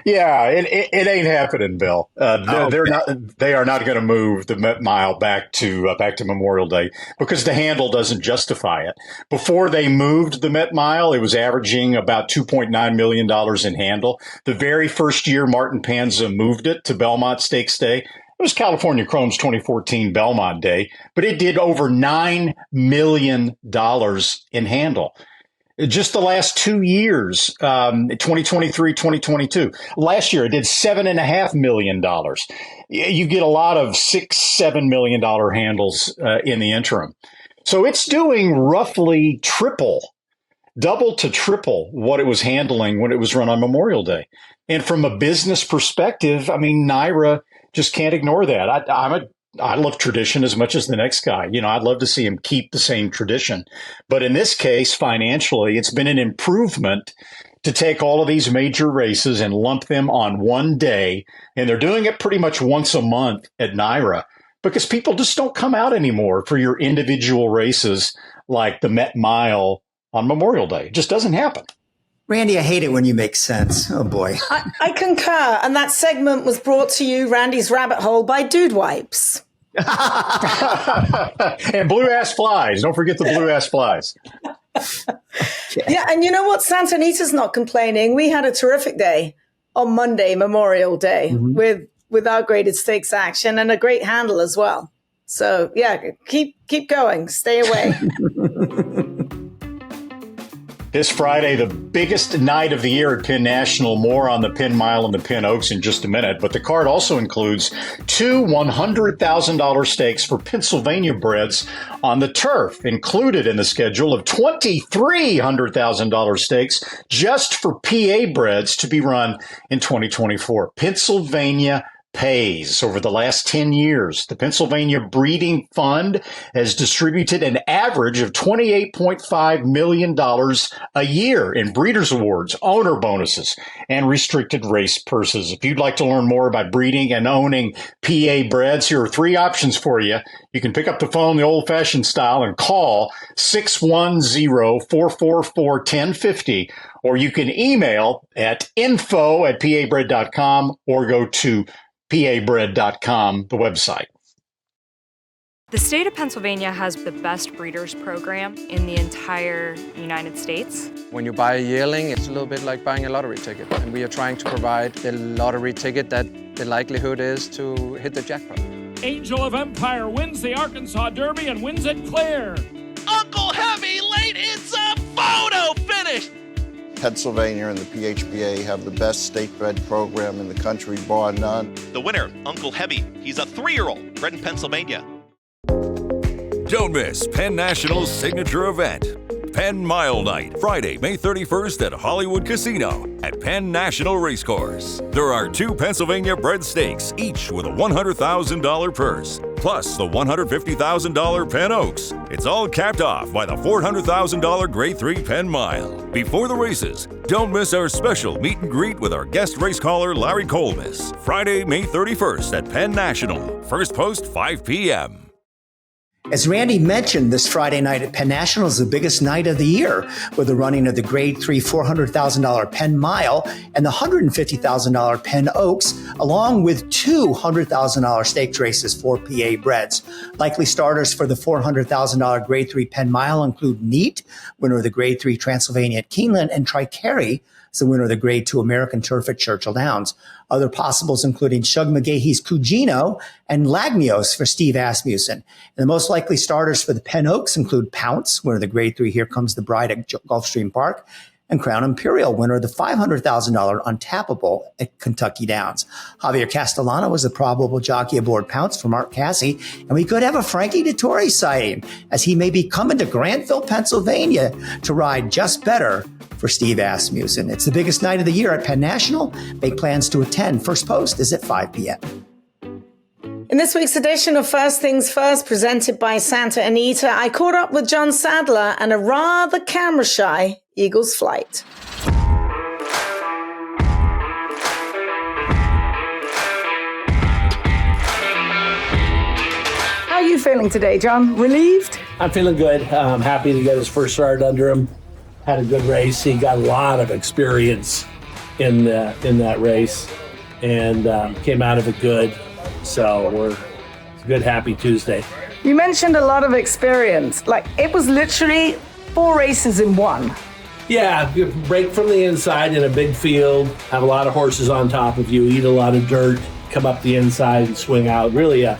Yeah, it ain't happening, Bill. They are not going to move the Met Mile back to Memorial Day because the handle doesn't justify it. Before they moved the Met Mile, it was averaging about $2.9 million in handle. The very first year Martin Panza moved it to Belmont Stakes Day, It was California Chrome's 2014 Belmont Day, but it did over $9 million in handle. Just the last 2 years, 2023, 2022. Last year, it did $7.5 million. You get a lot of $6-7 million handles in the interim. So it's doing roughly double to triple what it was handling when it was run on Memorial Day. And from a business perspective, I mean, NYRA just can't ignore that. I love tradition as much as the next guy. I'd love to see him keep the same tradition. But in this case, financially, it's been an improvement to take all of these major races and lump them on one day. And they're doing it pretty much once a month at NYRA because people just don't come out anymore for your individual races like the Met Mile on Memorial Day. It just doesn't happen. Randy, I hate it when you make sense. Oh, boy. I concur. And that segment was brought to you, Randy's Rabbit Hole, by Dude Wipes. And blue ass flies. Don't forget the blue ass flies. Yeah, and you know what? Santa Anita's not complaining. We had a terrific day on Monday, Memorial Day, with our graded stakes action and a great handle as well. So, yeah, keep going. Stay away. This Friday, the biggest night of the year at Penn National. More on the Penn Mile and the Penn Oaks in just a minute. But the card also includes two $100,000 stakes for Pennsylvania breds on the turf, included in the schedule of 23 $100,000 stakes just for PA breds to be run in 2024. Pennsylvania pays. Over the last 10 years, the Pennsylvania Breeding Fund has distributed an average of $28.5 million a year in breeders' awards, owner bonuses, and restricted race purses. If you'd like to learn more about breeding and owning PA breds, here are three options for you. You can pick up the phone the old-fashioned style and call 610-444-1050, or you can email at info@pabred.com or go to pabred.com, the website. The state of Pennsylvania has the best breeders program in the entire United States. When you buy a yearling, it's a little bit like buying a lottery ticket. And we are trying to provide the lottery ticket that the likelihood is to hit the jackpot. Angel of Empire wins the Arkansas Derby and wins it clear. Uncle Heavy late, it's a photo finish. Pennsylvania and the PHPA have the best state-bred program in the country, bar none. The winner, Uncle Heavy. He's a 3-year-old bred in Pennsylvania. Don't miss Penn National's signature event, Penn Mile Night, Friday, May 31st at Hollywood Casino at Penn National Racecourse. There are two Pennsylvania bred stakes, each with a $100,000 purse, plus the $150,000 Penn Oaks. It's all capped off by the $400,000 Grade 3 Penn Mile. Before the races, don't miss our special meet and greet with our guest race caller Larry Colmus, Friday, May 31st at Penn National. First post 5 p.m. As Randy mentioned, this Friday night at Penn National is the biggest night of the year, with the running of the Grade 3 $400,000 Penn Mile and the $150,000 Penn Oaks, along with two $100,000 stakes races for PA breds. Likely starters for the $400,000 Grade 3 Penn Mile include Neat, winner of the Grade 3 Transylvania at Keeneland, and Tricary, the winner of the Grade 2 American Turf at Churchill Downs. Other possibles including Shug McGahee's Cugino and Lagnios for Steve Asmussen. And the most likely starters for the Penn Oaks include Pounce, winner of the Grade 3 Here Comes the Bride at Gulfstream Park, and Crown Imperial, winner of the $500,000 Untappable at Kentucky Downs. Javier Castellano was a probable jockey aboard Pounce for Mark Cassie, and we could have a Frankie Dettori sighting, as he may be coming to Grantville, Pennsylvania to ride Just Better for Steve Asmussen. It's the biggest night of the year at Penn National. Make plans to attend. First post is at 5 p.m. In this week's edition of First Things First, presented by Santa Anita, I caught up with John Sadler and a rather camera-shy Eagles flight. How are you feeling today, John? Relieved? I'm feeling good. I'm happy to get his first start under him. Had a good race. He got a lot of experience in that race and came out of it good. So it's a good, happy Tuesday. You mentioned a lot of experience. Like, it was literally 4 races in one. Yeah, break from the inside in a big field, have a lot of horses on top of you, eat a lot of dirt, come up the inside and swing out. Really a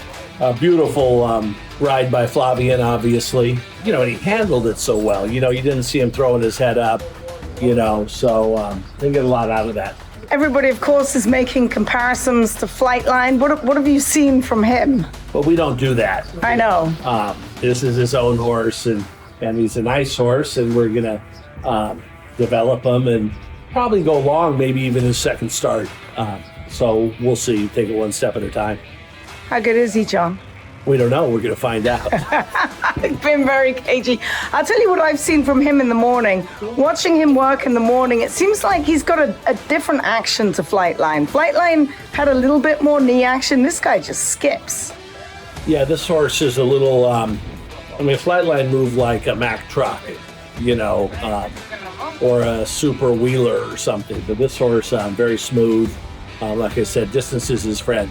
beautiful ride by Flavien, obviously. You know, and he handled it so well. You know, you didn't see him throwing his head up, you know, so they get a lot out of that. Everybody, of course, is making comparisons to Flightline. What have you seen from him? But we don't do that. I know. This is his own horse, and he's a nice horse, and we're going to develop him and probably go long, maybe even his second start. So we'll see. Take it one step at a time. How good is he, John? We don't know. We're going to find out. I've been very cagey. I'll tell you what I've seen from him in the morning. Watching him work in the morning, it seems like he's got a different action to Flightline. Flightline had a little bit more knee action. This guy just skips. Yeah, this horse is a little, Flightline moved like a Mack truck, you know, or a Super Wheeler or something. But this horse, very smooth. Like I said, distance is his friend.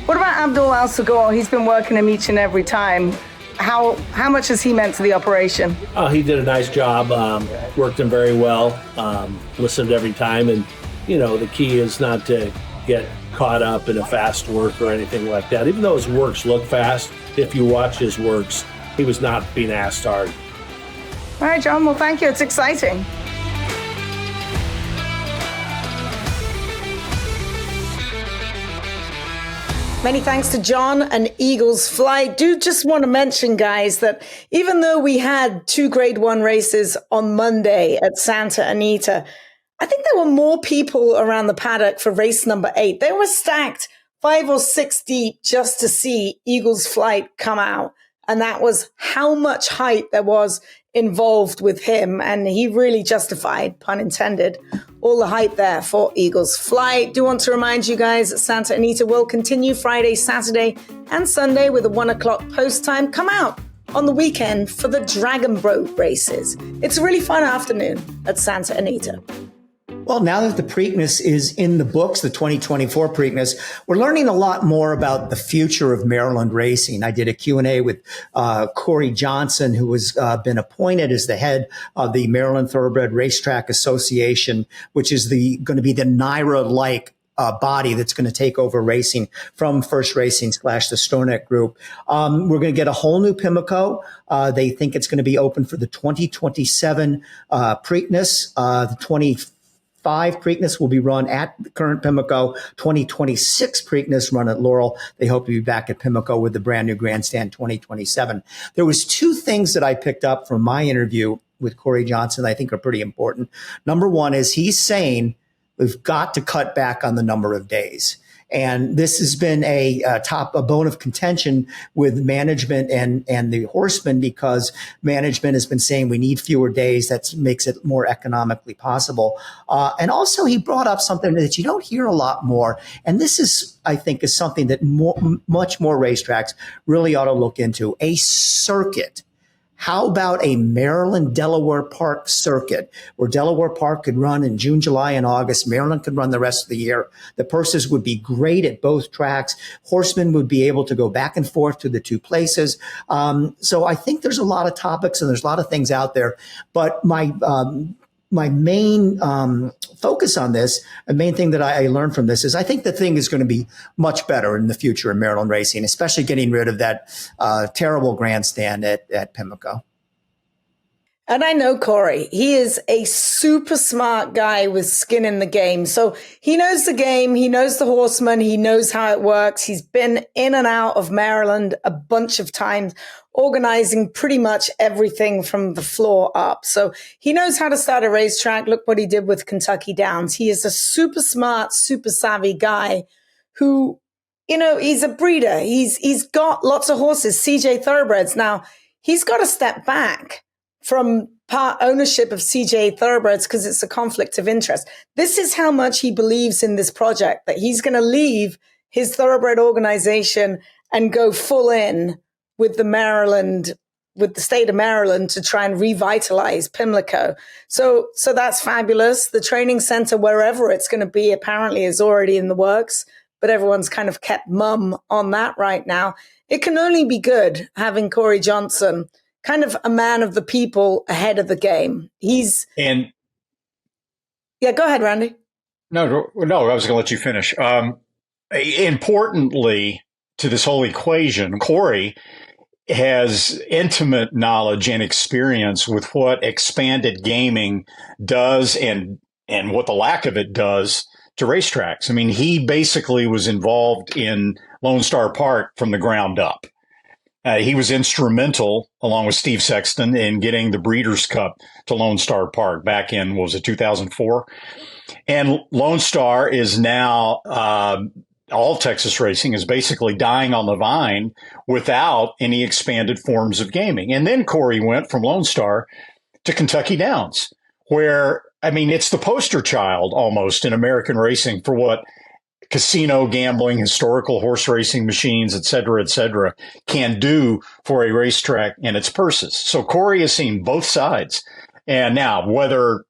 What about Abdul Al-Sagour? He's been working him each and every time. How much has he meant to the operation? He did a nice job, worked him very well, listened every time. And, you know, the key is not to get caught up in a fast work or anything like that. Even though his works look fast, if you watch his works, he was not being asked hard. All right, John, well, thank you. It's exciting. Many thanks to John and Eagles Fly. Do just want to mention, guys, that even though we had 2 Grade 1 races on Monday at Santa Anita, I think there were more people around the paddock for race number 8. They were stacked 5 or 6 deep just to see Eagles Flight come out. And that was how much hype there was involved with him. And he really justified, pun intended, all the hype there for Eagles Flight. Do want to remind you guys that Santa Anita will continue Friday, Saturday, and Sunday with a 1 o'clock post time. Come out on the weekend for the Dragon Boat races. It's a really fun afternoon at Santa Anita. Well, now that the Preakness is in the books, the 2024 Preakness, we're learning a lot more about the future of Maryland racing. I did a Q&A with Corey Johnson, who has been appointed as the head of the Maryland Thoroughbred Racetrack Association, which is going to be the NYRA-like body that's going to take over racing from First Racing / the Stornek Group. We're going to get a whole new Pimlico. They think it's going to be open for the 2027 Preakness. The 25 Preakness will be run at the current Pimlico. 2026 Preakness run at Laurel. They hope to be back at Pimlico with the brand new grandstand 2027. There was 2 things that I picked up from my interview with Corey Johnson that I think are pretty important. Number one is he's saying we've got to cut back on the number of days. And this has been a bone of contention with management and the horsemen, because management has been saying we need fewer days. That makes it more economically possible. And also he brought up something that you don't hear a lot more. And this is, I think, is something that much more racetracks really ought to look into: a circuit. How about a Maryland-Delaware Park circuit, where Delaware Park could run in June, July, and August? Maryland could run the rest of the year. The purses would be great at both tracks. Horsemen would be able to go back and forth to the 2 places. So I think there's a lot of topics and there's a lot of things out there. But my main focus on this, the main thing that I learned from this, is I think the thing is going to be much better in the future in Maryland racing, especially getting rid of that terrible grandstand at Pimlico. And I know Corey. He is a super smart guy with skin in the game. So he knows the game. He knows the horsemen. He knows how it works. He's been in and out of Maryland a bunch of times, organizing pretty much everything from the floor up. So he knows how to start a racetrack. Look what he did with Kentucky Downs. He is a super smart, super savvy guy who, you know, he's a breeder. He's got lots of horses, CJ Thoroughbreds. Now, he's got to step back from part ownership of CJ Thoroughbreds because it's a conflict of interest. This is how much he believes in this project, that he's going to leave his Thoroughbred organization and go full in with the state of Maryland to try and revitalize Pimlico. So that's fabulous. The training center, wherever it's going to be, apparently is already in the works, but everyone's kind of kept mum on that right now. It can only be good having Corey Johnson, kind of a man of the people, ahead of the game. Yeah, go ahead, Randy. No, I was going to let you finish. importantly to this whole equation, Corey has intimate knowledge and experience with what expanded gaming does and what the lack of it does to racetracks. I mean, he basically was involved in Lone Star Park from the ground up. He was instrumental, along with Steve Sexton, in getting the Breeders' Cup to Lone Star Park back in, 2004? And Lone Star is now, all Texas racing is basically dying on the vine without any expanded forms of gaming. And then Corey went from Lone Star to Kentucky Downs, where, I mean, it's the poster child almost in American racing for what casino gambling, historical horse racing machines, et cetera, can do for a racetrack and its purses. So Corey has seen both sides. And now whether,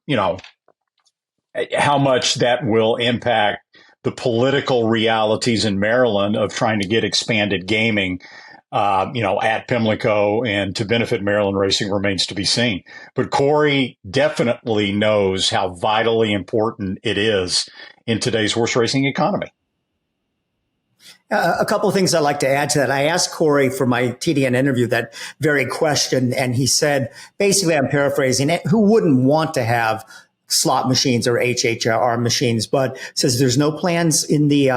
how much that will impact the political realities in Maryland of trying to get expanded gaming, at Pimlico and to benefit Maryland racing remains to be seen. But Corey definitely knows how vitally important it is in today's horse racing economy. A couple of things I'd like to add to that. I asked Corey for my TDN interview that very question, and he said, basically, I'm paraphrasing it, who wouldn't want to have slot machines or HHR machines, but says there's no plans in the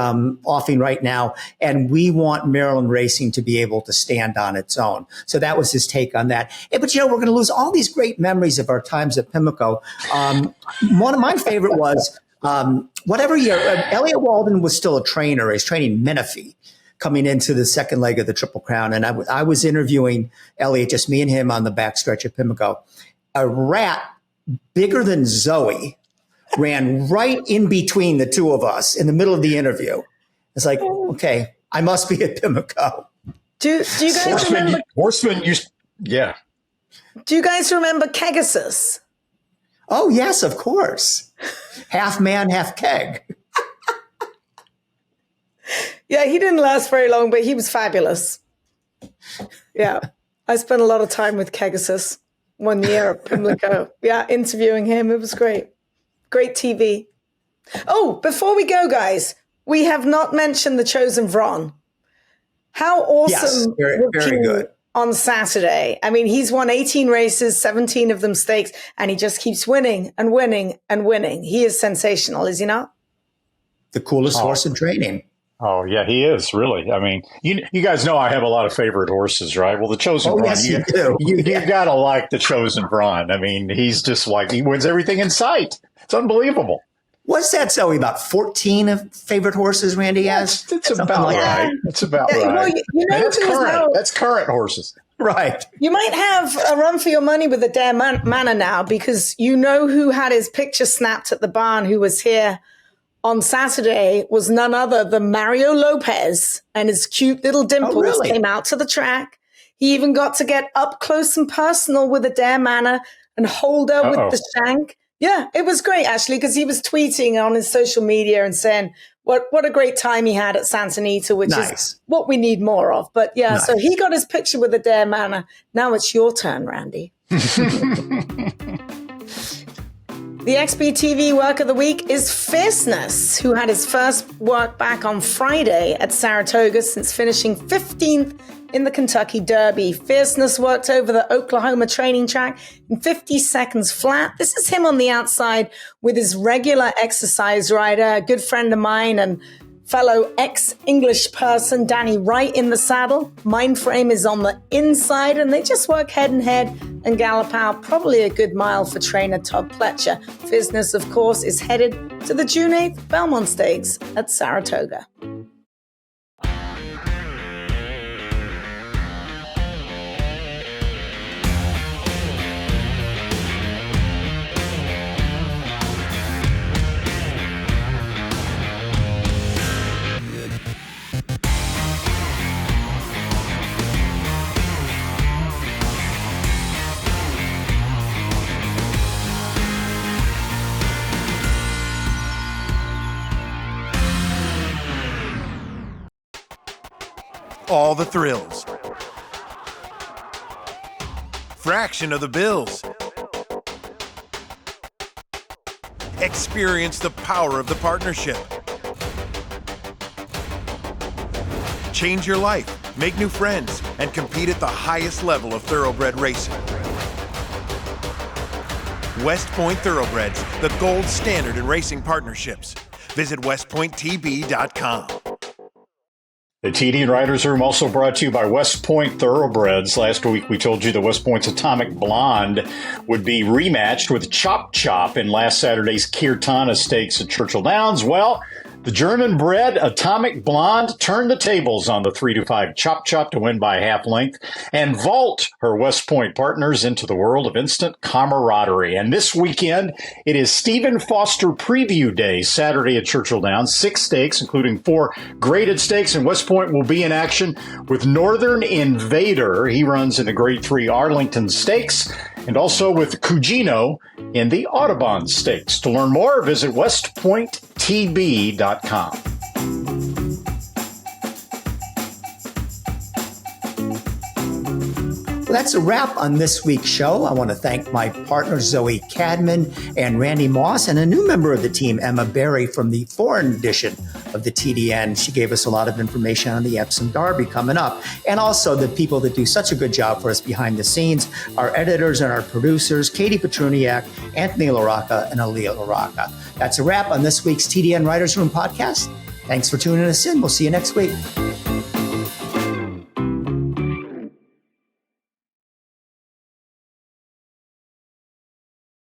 offing right now, and we want Maryland racing to be able to stand on its own. So that was his take on that. But, we're going to lose all these great memories of our times at Pimlico. One of my favorite was whatever year, Elliot Walden was still a trainer. He's training Menifee coming into the second leg of the Triple Crown. And I was interviewing Elliot, just me and him on the backstretch at Pimlico. A rat bigger than Zoe ran right in between the two of us in the middle of the interview. It's like, okay, I must be at Pimlico. Do you guys remember? Horsemen, yeah. Do you guys remember Kegasus? Oh, yes, of course. Half man, half keg. Yeah, he didn't last very long, but he was fabulous. Yeah, I spent a lot of time with Kegasus. 1 year at Pimlico. Yeah, interviewing him. It was great. Great TV. Oh, before we go, guys, we have not mentioned the Chosen Vron. How awesome very good. On Saturday. I mean, he's won 18 races, 17 of them stakes, and he just keeps winning and winning and winning. He is sensational, is he not? The coolest horse in training. Oh, yeah, he is, really. I mean, you guys know I have a lot of favorite horses, right? Well, the Chosen Vron, yes, you do. You got to like the Chosen Vron. I mean, he's just like, he wins everything in sight. It's unbelievable. What's that, Zoe? About 14 of favorite horses Randy has? It's about right. It's about right. Well, that's current horses. Right. You might have a run for your money with Adir Manor now, because you know who had his picture snapped at the barn, who was here on Saturday, was none other than Mario Lopez, and his cute little dimples came out to the track. He even got to get up close and personal with Adir Manor and hold her with the shank. Yeah, it was great, actually, because he was tweeting on his social media and saying what a great time he had at Santa Anita, which is what we need more of. But yeah, so he got his picture with Adir Manor. Now it's your turn, Randy. The XBTV work of the week is Fierceness, who had his first work back on Friday at Saratoga since finishing 15th in the Kentucky Derby. Fierceness worked over the Oklahoma training track in 50 seconds flat. This is him on the outside with his regular exercise rider, a good friend of mine and fellow ex-English person, Danny Wright, in the saddle. Mindframe is on the inside, and they just work head and head and gallop out. Probably a good mile for trainer Todd Pletcher. Fierceness, of course, is headed to the June 8th Belmont Stakes at Saratoga. All the thrills. Fraction of the bills. Experience the power of the partnership. Change your life, make new friends, and compete at the highest level of thoroughbred racing. West Point Thoroughbreds, the gold standard in racing partnerships. Visit westpointtb.com. The TDN Writers Room also brought to you by West Point Thoroughbreds. Last week we told you that West Point's Atomic Blonde would be rematched with Chop Chop in last Saturday's Kirtana Stakes at Churchill Downs. Well, the German-bred Atomic Blonde turned the tables on the 3-5 Chop Chop to win by half length and vault her West Point partners into the world of instant camaraderie. And this weekend, it is Stephen Foster Preview Day, Saturday at Churchill Downs. 6 stakes, including 4 graded stakes, and West Point will be in action with Northern Invader. He runs in the Grade 3 Arlington Stakes, and also with Cugino in the Audubon Stakes. To learn more, visit westpointtb.com. Well, that's a wrap on this week's show. I want to thank my partners Zoe Cadman and Randy Moss, and a new member of the team, Emma Berry, from the foreign edition of the TDN. She gave us a lot of information on the Epsom Derby coming up, and also the people that do such a good job for us behind the scenes, our editors and our producers, Katie Petruniak, Anthony LaRocca, and Aaliyah LaRocca. That's a wrap on this week's TDN Writers Room podcast. Thanks for tuning us in. We'll see you next week.